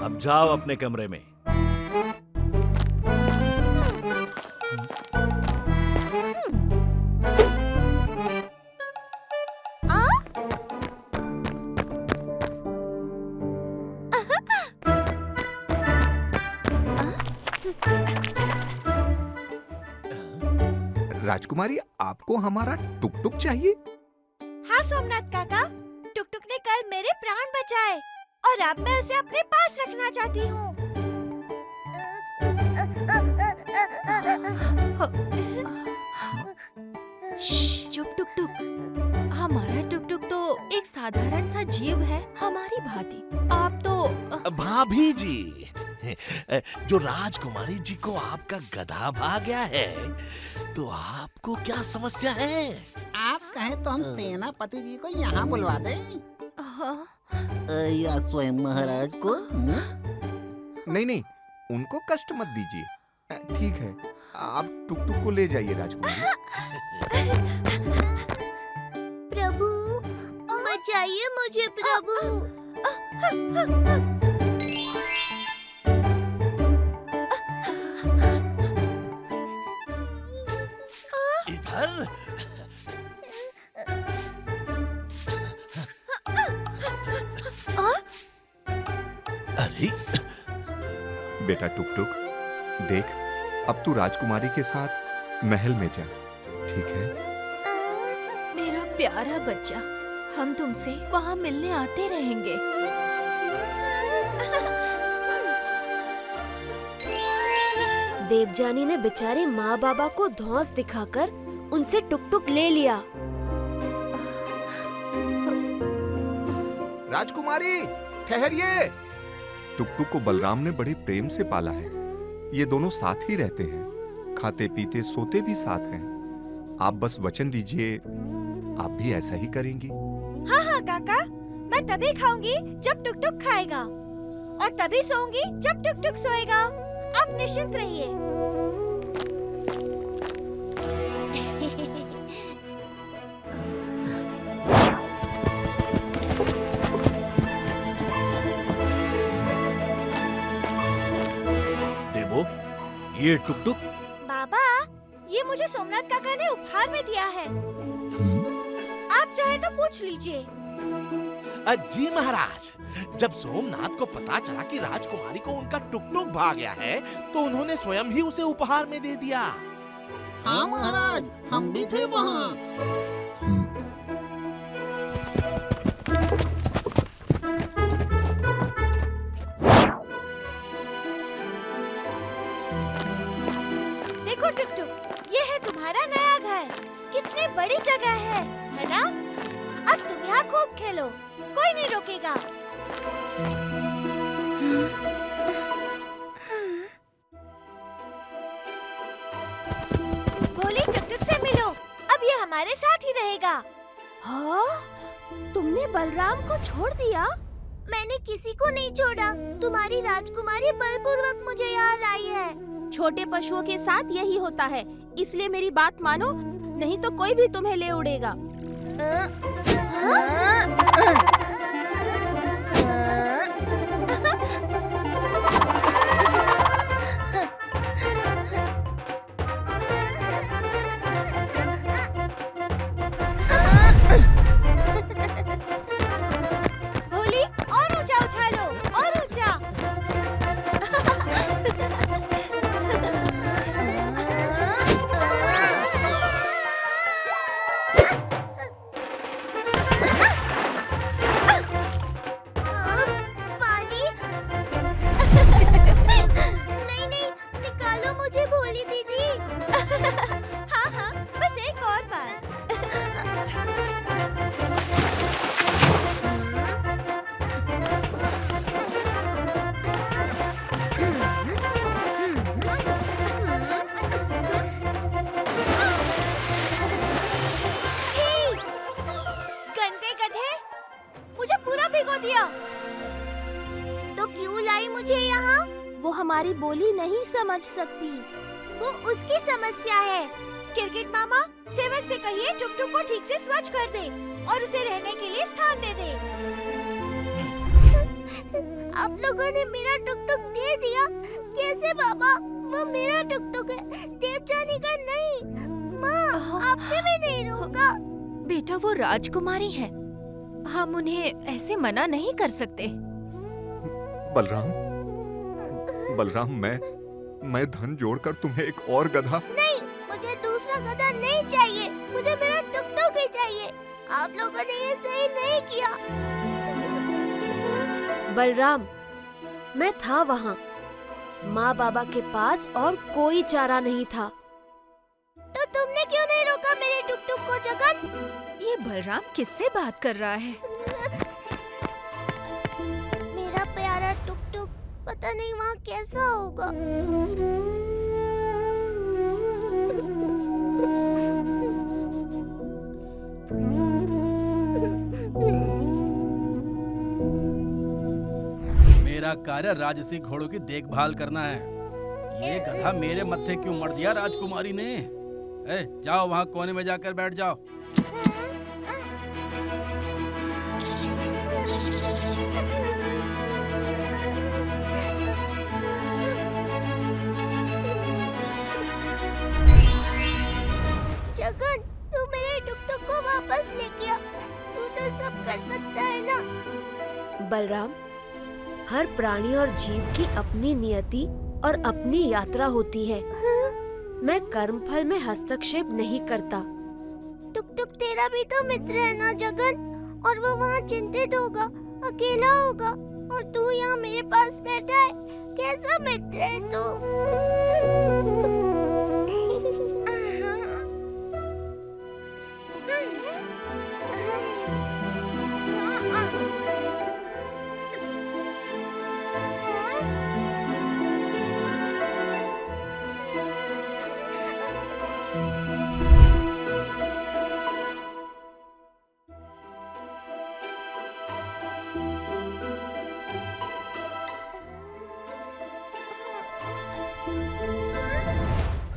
अब जाओ अपने कमरे में। राजकुमारी, आपको हमारा टुक टुक चाहिए? हाँ सोमनाथ काका, टुक टुक ने कल मेरे प्राण बचाए और अब मैं उसे अपने पास रखना चाहती हूँ। चुप टुक टुक, हमारा टुक टुक तो एक साधारण सा जीव है, हमारी भांति। आप तो भाभी जी, जो राजकुमारी जी को आपका गधा भाग गया है, तो आपको क्या समस्या है? आप कहें तो हम सेनापति जी को यहाँ बुलवा दें। या स्वयं महाराज को? नहीं नहीं, उनको कष्ट मत दीजिए। ठीक है, आप टुक टुक को ले जाइए राजकुमारी। प्रभु, बचाइए मुझे प्रभु। इधर अरे बेटा टुक टुक, देख, अब तू राजकुमारी के साथ महल में जा, ठीक है? मेरा प्यारा बच्चा, हम तुमसे वहाँ मिलने आते रहेंगे। देवजानी ने बेचारे माँ बाबा को धौंस दिखाकर उनसे टुक टुक ले लिया। राजकुमारी, ठहरिए। टुक टुक को बलराम ने बड़े प्रेम से पाला है। ये दोनों साथ ही रहते हैं, खाते पीते सोते भी साथ हैं। आप बस वचन दीजिए, आप भी ऐसा ही करेंगी? हाँ हाँ काका, मैं तभी खाऊंगी जब टुक टुक खाएगा, और तभी सोऊंगी जब टुक टुक सोएगा। आप निश्चिंत रहिए। देवो, ये टुक टुक? बाबा, ये मुझे सोमनाथ काका ने उपहार में दिया है। आप चाहे तो पूछ लीजिए। जी महाराज, जब सोमनाथ को पता चला कि राजकुमारी को उनका टुकटुक भाग गया है, तो उन्होंने स्वयं ही उसे उपहार में दे दिया। हाँ महाराज, हम भी थे वहाँ। देखो टुकटुक, ये है तुम्हारा नया घर। कितनी बड़ी जगह है ना? अब तुम यहाँ खूब खेलो, कोई नहीं रोकेगा। भोली टुकटुक से मिलो, अब ये हमारे साथ ही रहेगा। हाँ? तुमने बलराम को छोड़ दिया? मैंने किसी को नहीं छोड़ा। तुम्हारी राजकुमारी बलपूर्वक मुझे यहाँ लाई है। छोटे पशुओं के साथ यही होता है, इसलिए मेरी बात मानो, नहीं तो कोई भी तुम्हें ले उड़ेगा। भोली, और ऊंचा उछालो, और ऊंचा। पानी। नहीं, निकालो मुझे भोली दीदी। हाँ, बस एक और बार। गंदे गधे, मुझे पूरा भिगो दिया। तो क्यों लाई मुझे यहाँ? वो हमारी बोली नहीं समझ सकती। वो उसकी समस्या है। क्रिकेट मामा, सेवक से कहिए टुकटुक को ठीक से स्वच्छ कर दे और उसे रहने के लिए स्थान दे दे। आप लोगों ने मेरा टुकटुक दे दिया। कैसे बाबा? वो मेरा टुकटुक है, देवजानी का नहीं। माँ, आपने भी नहीं रोका। बेटा, वो राजकुमारी है, हम उन्हें ऐसे मना नहीं कर सकते। बलराम, मैं धन जोड़कर तुम्हें एक और गधा। नहीं, मुझे दूसरा गधा नहीं चाहिए। मुझे मेरा टुकटुक ही चाहिए। आप लोगों ने ये सही नहीं किया। बलराम, मैं था वहाँ। माँ बाबा के पास और कोई चारा नहीं था। तो तुमने क्यों नहीं रोका मेरे टुकटुक को जगन? ये बलराम किससे बात कर रहा है? मेरा प्यारा टुकटुक, पता नहीं वहाँ कैसा होगा। मेरा कार्य राजसी घोड़ों की देखभाल करना है। ये गधा मेरे मत्थे क्यों मर दिया राजकुमारी ने? जाओ वहाँ कोने में जाकर बैठ जाओ। जगन, तू मेरे टुकटुक को वापस ले गया। तू तो सब कर सकता है ना? बलराम, हर प्राणी और जीव की अपनी नियति और अपनी यात्रा होती है। मैं कर्मफल में हस्तक्षेप नहीं करता। टुकटुक तेरा भी तो मित्र है ना जगन? और वो वहाँ चिंतित होगा, अकेला होगा, और तू यहाँ मेरे पास बैठा है। कैसा मित्र है तू?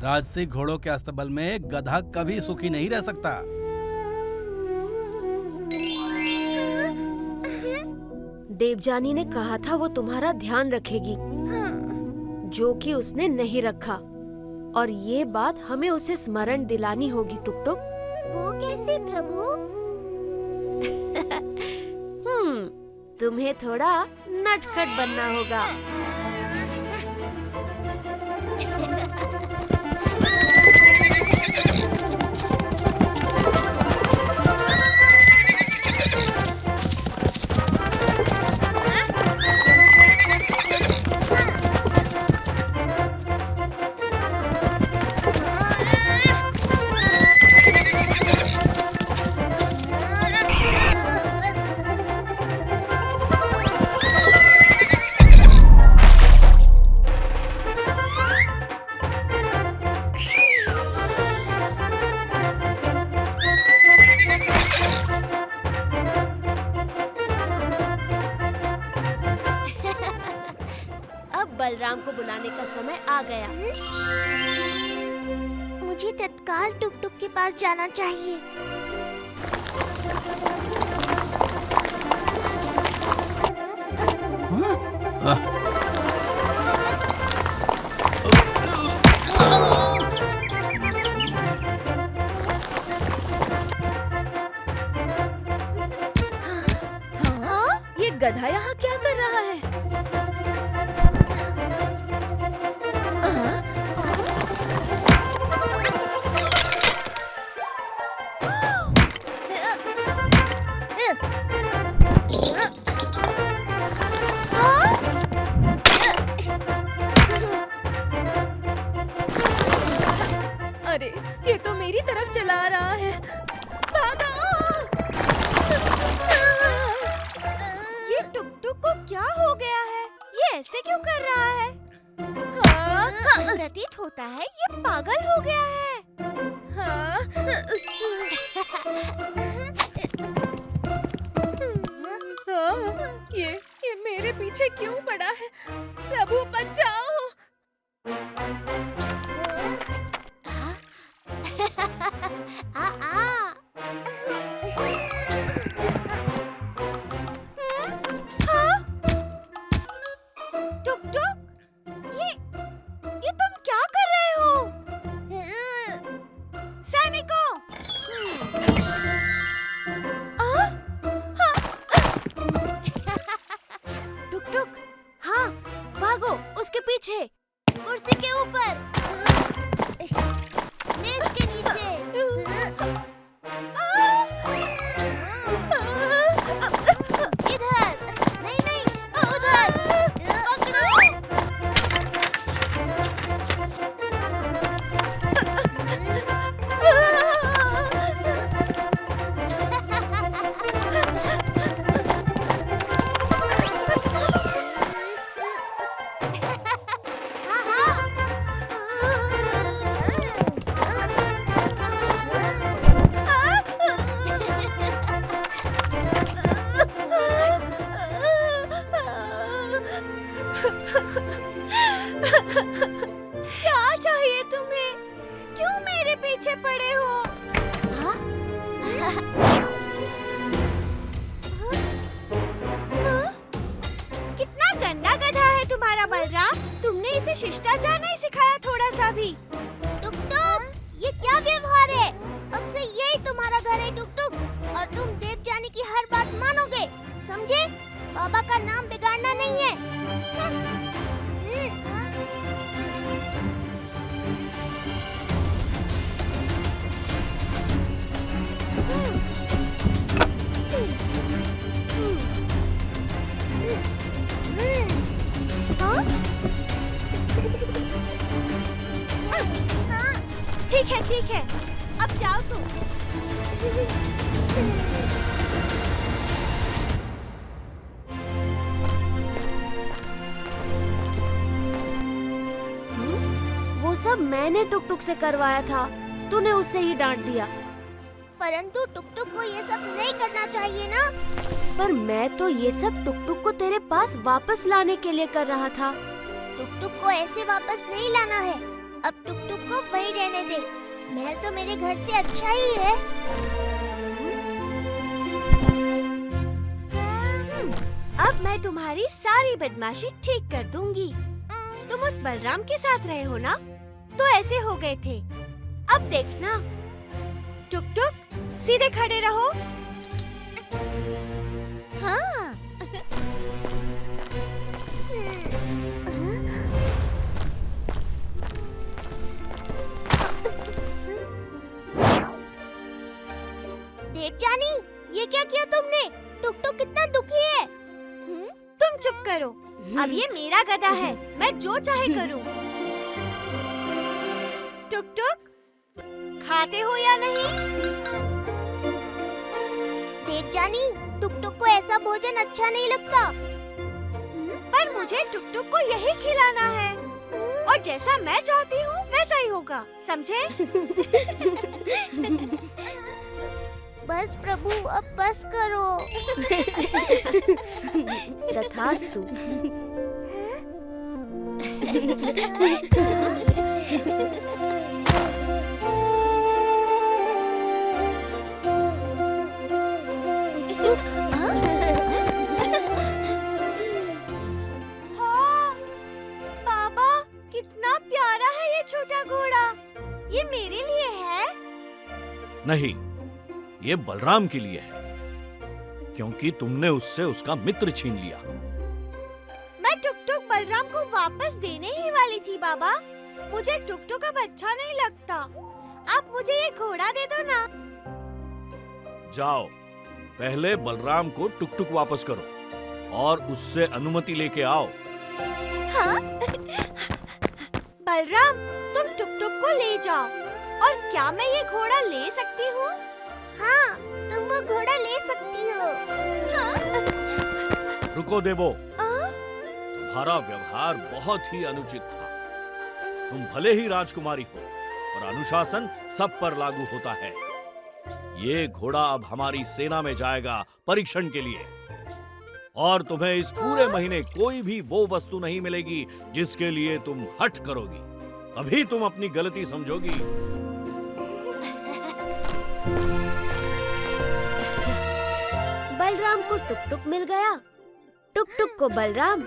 राजसी घोड़ों के अस्तबल में गधा कभी सुखी नहीं रह सकता। देवजानी ने कहा था वो तुम्हारा ध्यान रखेगी, जो कि उसने नहीं रखा, और ये बात हमें उसे स्मरण दिलानी होगी। टुकटुक, वो कैसे प्रभु? तुम्हें थोड़ा नटखट बनना होगा। बलराम को बुलाने का समय आ गया। मुझे तत्काल टुक टुक के पास जाना चाहिए। ये गधा यहाँ क्या कर रहा है? अरे ये तो मेरी तरफ चला रहा है। भागो! ये टुक टुक को क्या हो गया है? ये ऐसे क्यों कर रहा है? हाँ, प्रतीत होता है ये पागल हो गया है। हाँ। ये मेरे पीछे क्यों पड़ा है? प्रभु बचाओ! टुक टुक, ये तुम क्या कर रहे हो? सैनिकों! टुक टुक, हाँ, भागो उसके पीछे, कुर्सी के ऊपर, मेज के नीचे। इधर, नहीं, उधर, पकड़ो। क्या चाहिए तुम्हें? क्यों मेरे पीछे पड़े हो? कितना गंदा गधा है तुम्हारा बलराम। तुमने इसे शिष्टाचार नहीं सिखाया थोड़ा सा भी। टुक टुक, ये क्या व्यवहार है? अब से यही तुम्हारा घर है टुक टुक, और तुम देव जानी की हर बात मानोगे, समझे? बाबा का नाम बिगाड़ना नहीं है। ठीक है, अब जाओ तुम। वो सब मैंने टुक टुक से करवाया था, तूने उससे ही डांट दिया। परंतु टुक टुक को ये सब नहीं करना चाहिए ना। पर मैं तो ये सब टुक टुक को तेरे पास वापस लाने के लिए कर रहा था। टुक टुक को ऐसे वापस नहीं लाना है। अब टुक टुक को वहीं रहने दे। महल तो मेरे घर से अच्छा ही है। अब मैं तुम्हारी सारी बदमाशी ठीक कर दूंगी। तुम उस बलराम के साथ रहे हो ना, तो ऐसे हो गए थे। अब देखना। टुक टुक, सीधे खड़े रहो। हाँ। करो। अब ये मेरा गधा है, मैं जो चाहे करूं। टुक टुक, खाते हो या नहीं? देवजानी, टुक टुक को ऐसा भोजन अच्छा नहीं लगता। पर मुझे टुक टुक को यही खिलाना है और जैसा मैं चाहती हूँ वैसा ही होगा, समझे? बस प्रभु, अब बस करो। तथास्तु। हाँ, बाबा, कितना प्यारा है ये छोटा घोड़ा। ये मेरे लिए है? नहीं, ये बलराम के लिए है, क्योंकि तुमने उससे उसका मित्र छीन लिया। मैं टुक टुक बलराम को वापस देने ही वाली थी बाबा। मुझे टुक टुक अब अच्छा नहीं लगता। आप मुझे ये घोड़ा दे दो ना। जाओ, पहले बलराम को टुक टुक वापस करो और उससे अनुमति लेके आओ। हाँ? बलराम, तुम टुक टुक को ले जाओ। और क्या मैं ये घोड़ा ले सकती हूँ? हाँ, तुम वो घोड़ा ले सकती हो। हाँ? रुको देवो, तुम्हारा व्यवहार बहुत ही अनुचित था। तुम भले ही राजकुमारी हो और अनुशासन सब पर लागू होता है। ये घोड़ा अब हमारी सेना में जाएगा परीक्षण के लिए, और तुम्हें इस पूरे महीने कोई भी वो वस्तु नहीं मिलेगी जिसके लिए तुम हठ करोगी। तभी तुम अपनी गलती समझोगी। बलराम को टुक टुक मिल गया, टुक टुक को बलराम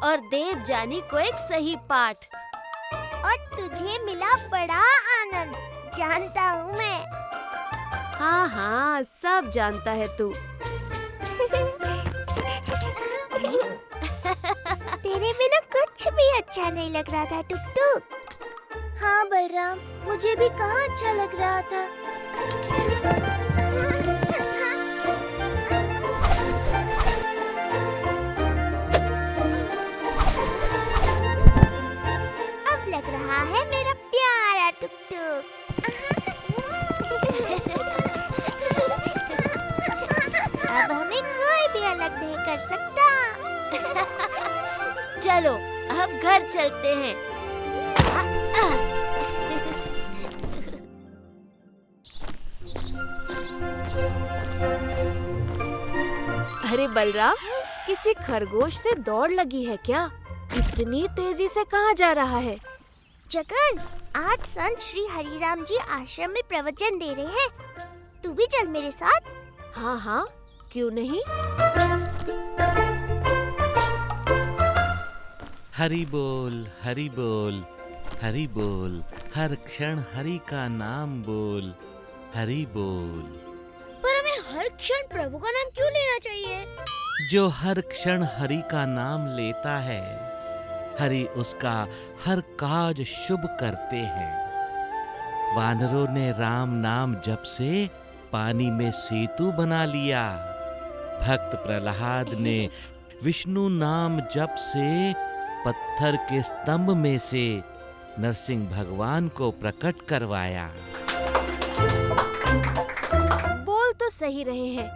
और देवजानी को एक सही पाठ। और तुझे मिला बड़ा आनंद, जानता हूँ मैं। हाँ हाँ, सब जानता है तू। तेरे बिना कुछ भी अच्छा नहीं लग रहा था टुक टुक। हाँ बलराम, मुझे भी कहाँ अच्छा लग रहा था। अब लग रहा है मेरा प्यारा टुक टुक। अब हमें कोई भी अलग नहीं कर सकता। चलो, अब घर चलते हैं। अरे बलराम, किसी खरगोश से दौड़ लगी है क्या? इतनी तेजी से कहाँ जा रहा है? जगन, आज संत श्री हरिराम जी आश्रम में प्रवचन दे रहे हैं। तू भी चल मेरे साथ। हाँ हाँ, क्यों नहीं? हरि बोल, हरि बोल, हरि बोल, हर क्षण हरि का नाम बोल, हरि बोल। पर हमें हर क्षण प्रभु का नाम क्यों लेना चाहिए? जो हर क्षण हरि का नाम लेता है, हरि उसका हर काज शुभ करते हैं। वानरों ने राम नाम जप से पानी में सेतु बना लिया। भक्त प्रहलाद ने विष्णु नाम जप से पत्थर के स्तंभ में से नरसिंह भगवान को प्रकट करवाया। बोल तो सही रहे हैं,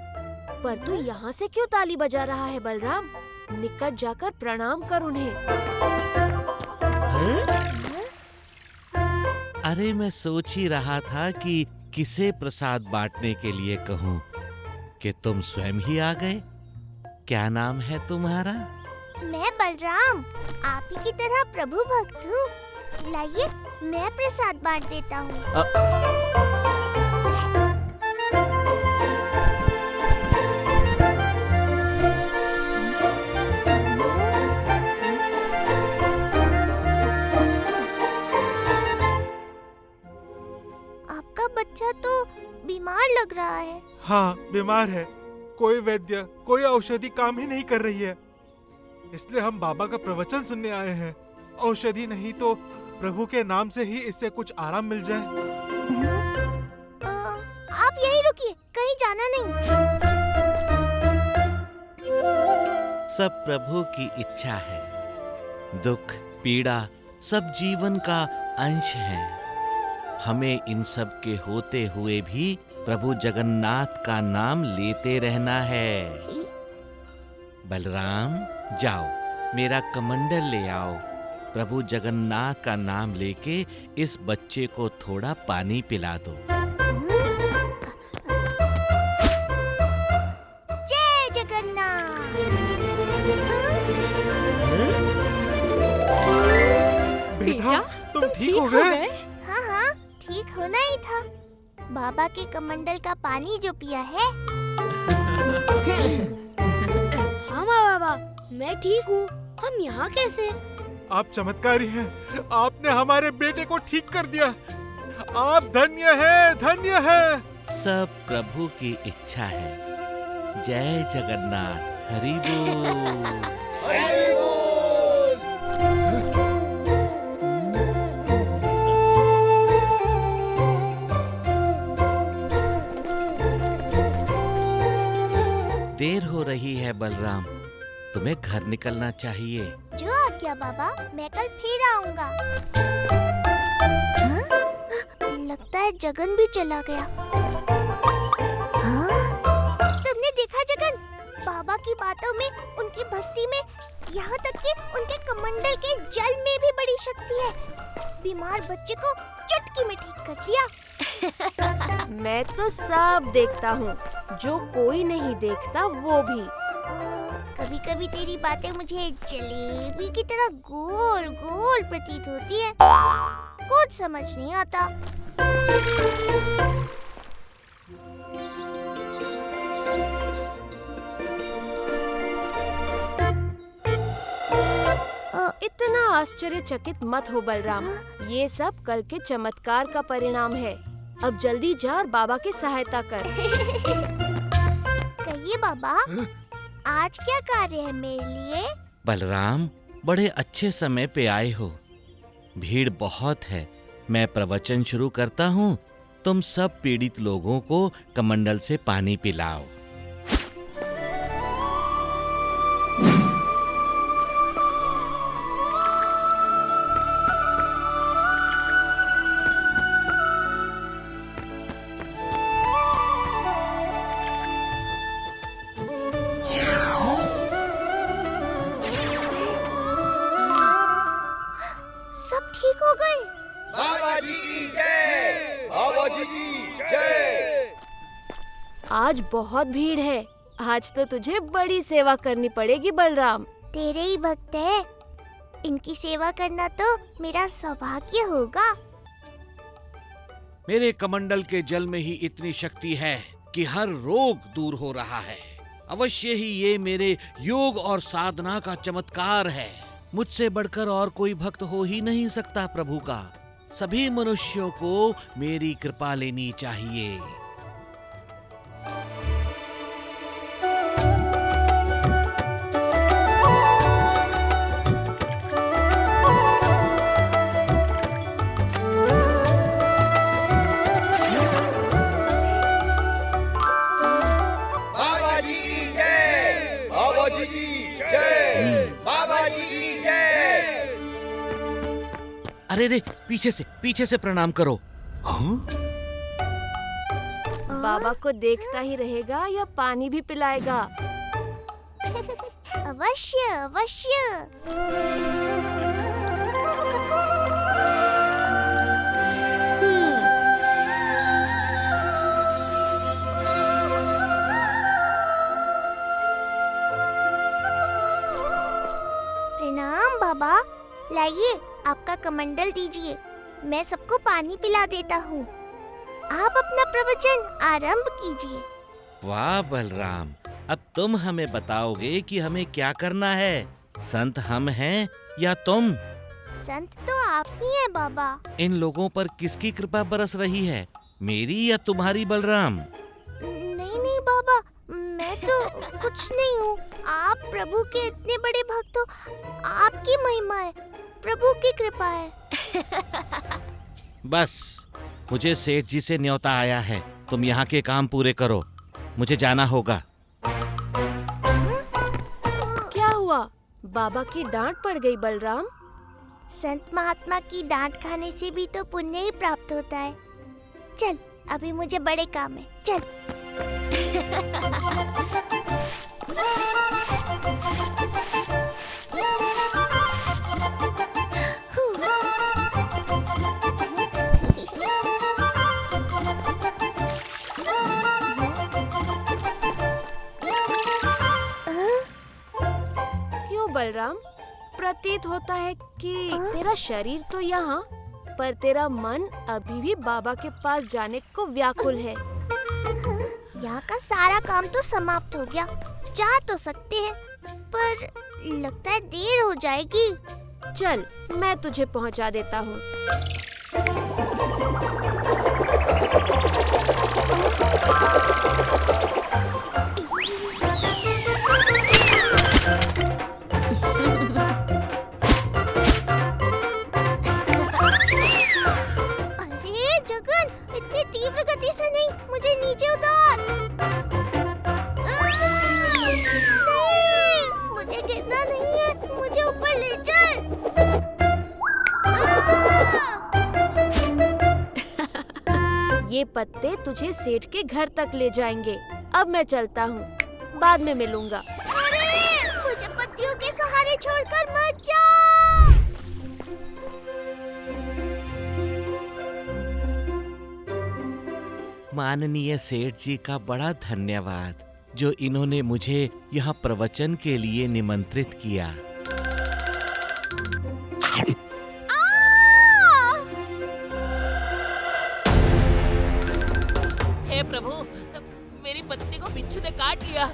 पर तू यहाँ से क्यों ताली बजा रहा है बलराम? निकट जाकर प्रणाम कर उन्हें। अरे मैं सोच ही रहा था कि किसे प्रसाद बांटने के लिए कहूँ कि तुम स्वयं ही आ गए। क्या नाम है तुम्हारा? मैं बलराम, आप ही की तरह प्रभु भक्त हूँ। लाइए, मैं प्रसाद बांट देता हूँ। आपका बच्चा तो बीमार लग रहा है। हाँ, बीमार है। कोई वैद्य, कोई औषधि काम ही नहीं कर रही है। इसलिए हम बाबा का प्रवचन सुनने आए हैं। औषधि नहीं तो प्रभु के नाम से ही इससे कुछ आराम मिल जाए। आप यहीं रुकिए, कहीं जाना नहीं। सब प्रभु की इच्छा है। दुख पीड़ा सब जीवन का अंश है। हमें इन सब के होते हुए भी प्रभु जगन्नाथ का नाम लेते रहना है। बलराम, जाओ मेरा कमंडल ले आओ। प्रभु जगन्नाथ का नाम लेके इस बच्चे को थोड़ा पानी पिला दो। जय जगन्नाथ। बेटा, तुम ठीक हो गए? हाँ हाँ, ठीक होना ही था। बाबा के कमंडल का पानी जो पिया है। हाँ बाबा, मैं ठीक हूँ। हम यहाँ कैसे? आप चमत्कारी हैं। आपने हमारे बेटे को ठीक कर दिया। आप धन्य हैं, धन्य हैं। सब प्रभु की इच्छा है। जय जगन्नाथ। हरि बोल। हरि बोल। देर हो रही है बलराम, तुम्हें घर निकलना चाहिए। जो आज्ञा बाबा, मैं कल फिर आऊंगा। हाँ? लगता है जगन भी चला गया। हाँ? तुमने देखा जगन? बाबा की बातों में, उनकी भक्ति में, यहाँ तक कि उनके कमंडल के जल में भी बड़ी शक्ति है। बीमार बच्चे को चुटकी में ठीक कर दिया। मैं तो सब देखता हूँ, जो कोई नहीं देखता वो भी। कभी कभी तेरी बातें मुझे जलेबी की तरह गोल गोल प्रतीत होती है। कुछ समझ नहीं आता। इतना आश्चर्यचकित मत हो बलराम। ये सब कल के चमत्कार का परिणाम है। अब जल्दी जा और बाबा की सहायता कर। कहिए बाबा, आज क्या कार्य है मेरे लिए? बलराम, बड़े अच्छे समय पे आए हो। भीड़ बहुत है। मैं प्रवचन शुरू करता हूँ। तुम सब पीड़ित लोगों को कमंडल से पानी पिलाओ। आज बहुत भीड़ है। आज तो तुझे बड़ी सेवा करनी पड़ेगी बलराम। तेरे ही भक्त है, इनकी सेवा करना तो मेरा सौभाग्य होगा। मेरे कमंडल के जल में ही इतनी शक्ति है कि हर रोग दूर हो रहा है। अवश्य ही ये मेरे योग और साधना का चमत्कार है। मुझसे बढ़कर और कोई भक्त हो ही नहीं सकता प्रभु का। सभी मनुष्यों को मेरी कृपा लेनी चाहिए। अरे रे, पीछे से प्रणाम करो। बाबा को देखता ही रहेगा या पानी भी पिलाएगा? अवश्य अवश्य। प्रणाम बाबा। लाइए, आपका कमंडल दीजिए। मैं सबको पानी पिला देता हूँ। आप अपना प्रवचन आरंभ कीजिए। वाह बलराम, अब तुम हमें बताओगे कि हमें क्या करना है। संत हम हैं या तुम? संत तो आप ही हैं बाबा। इन लोगों पर किसकी कृपा बरस रही है, मेरी या तुम्हारी बलराम? नहीं बाबा, मैं तो कुछ नहीं हूँ। आप प्रभु के इतने बड़े भक्त हो। आपकी महिमा है, प्रभु की कृपा है। बस, मुझे सेठ जी से न्योता आया है। तुम यहाँ के काम पूरे करो, मुझे जाना होगा। क्या बाबा की डांट पड़ गई बलराम। संत महात्मा की डांट खाने से भी तो पुण्य ही प्राप्त होता है। चल, अभी मुझे बड़े काम है, चल। क्यों बलराम, प्रतीत होता है कि तेरा शरीर तो यहाँ, पर तेरा मन अभी भी बाबा के पास जाने को व्याकुल है। यहाँ का सारा काम तो समाप्त हो गया, जा तो सकते हैं, पर लगता है देर हो जाएगी। चल, मैं तुझे पहुँचा देता हूँ। अरे जगन, इतनी तीव्र गति से नहीं, मुझे नीचे उतार। नहीं, मुझे गिरना नहीं है, मुझे ऊपर ले चल। ये पत्ते तुझे सेठ के घर तक ले जाएंगे। अब मैं चलता हूँ, बाद में मिलूंगा। अरे, मुझे पत्तियों के सहारे छोड़कर मत जा। माननीय सेठ जी का बड़ा धन्यवाद, जो इन्होंने मुझे यहाँ प्रवचन के लिए निमंत्रित किया। हे प्रभु, मेरी पत्नी को बिच्छू ने काट लिया।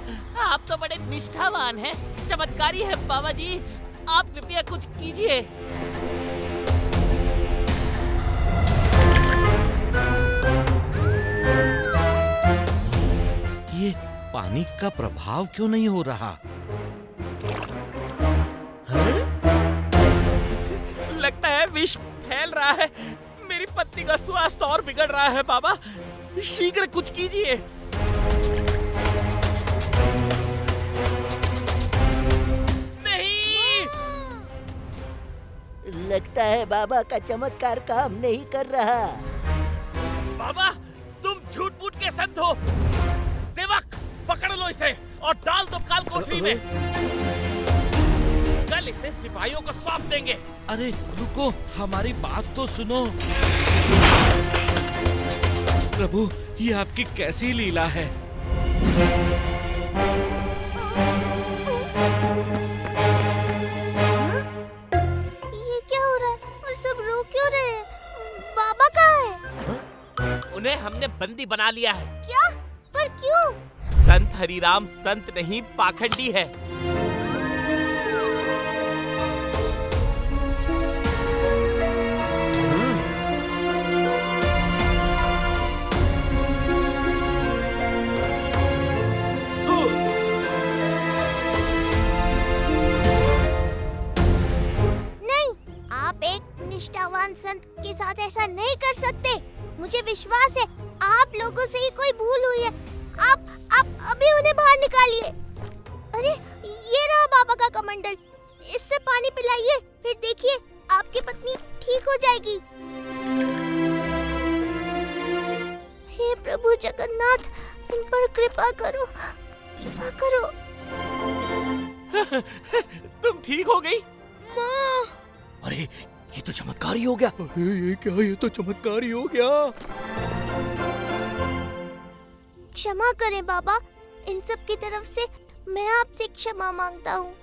आप तो बड़े निष्ठावान हैं, चमत्कारी है बाबा जी। आप कृपया कुछ कीजिए। ये पानी का प्रभाव क्यों नहीं हो रहा? लगता है विष फैल रहा है। मेरी पत्नी का स्वास्थ्य और बिगड़ रहा है बाबा, शीघ्र कुछ कीजिए। नहीं, लगता है बाबा का चमत्कार काम नहीं कर रहा। बाबा, तुम झूठ मूठ के संत हो। सेवक, पकड़ लो इसे और डाल दो काल कोठरी में। कल इसे सिपाहियों को सौंप देंगे। अरे रुको, हमारी बात तो सुनो। प्रभु, ये आपकी कैसी लीला है? ये क्या हो रहा है और सब रो क्यों रहे हैं? बाबा कहाँ है? उन्हें हमने बंदी बना लिया है। क्या? पर क्यों? संत हरिराम संत नहीं, पाखंडी है। निष्ठावान संत के साथ ऐसा नहीं कर सकते। मुझे विश्वास है आप लोगों से ही कोई भूल हुई है। आप अभी उन्हें बाहर निकालिए। अरे ये रहा बाबा का कमंडल, इससे पानी पिलाइए, फिर देखिए आपकी पत्नी ठीक हो जाएगी। हे प्रभु जगन्नाथ, इन पर कृपा करो, कृपा करो। तुम ठीक हो गई? माँ। अरे ये तो चमत्कार ही हो गया। अरे ये क्या, ये तो चमत्कार ही हो गया। क्षमा करें बाबा, इन सब की तरफ से मैं आपसे क्षमा मांगता हूँ।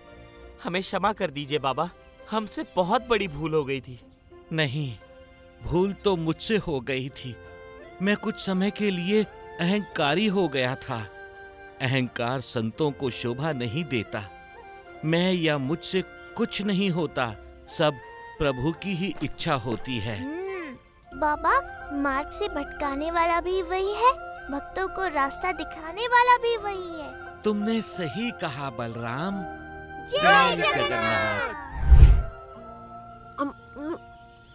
हमें क्षमा कर दीजिए बाबा, हमसे बहुत बड़ी भूल हो गई थी। नहीं, भूल तो मुझसे हो गई थी। मैं कुछ समय के लिए अहंकारी हो गया था। अहंकार संतों को शोभा नहीं देता। मैं या मुझसे कुछ नहीं होता, सब प्रभु की ही इच्छा होती है। बाबा, मार्ग से भटकाने वाला भी वही है, भक्तों को रास्ता दिखाने वाला भी वही है। तुमने सही कहा बलराम। जय जगन्नाथ।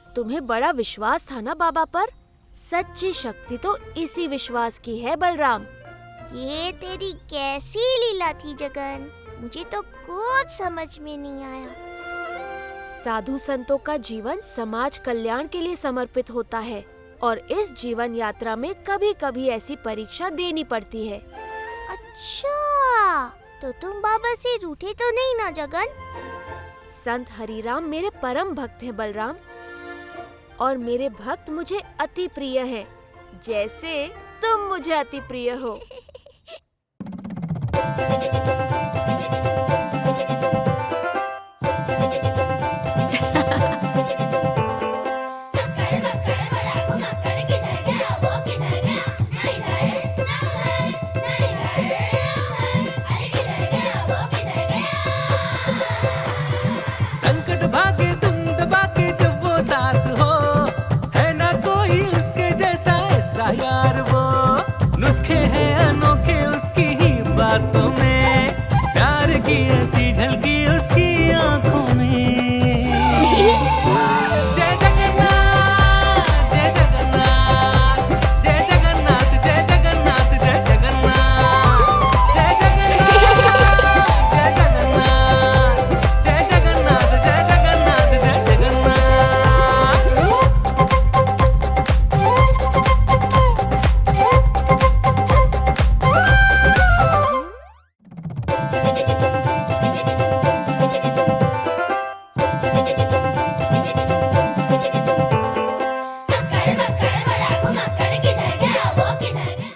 तुम्हें बड़ा विश्वास था ना बाबा पर? सच्ची शक्ति तो इसी विश्वास की है बलराम। ये तेरी कैसी लीला थी जगन? मुझे तो कुछ समझ में नहीं आया। साधु संतों का जीवन समाज कल्याण के लिए समर्पित होता है और इस जीवन यात्रा में कभी कभी ऐसी परीक्षा देनी पड़ती है। अच्छा, तो तुम बाबा से रूठे तो नहीं ना जगन? संत हरिराम मेरे परम भक्त हैं बलराम, और मेरे भक्त मुझे अति प्रिय हैं, जैसे तुम मुझे अति प्रिय हो।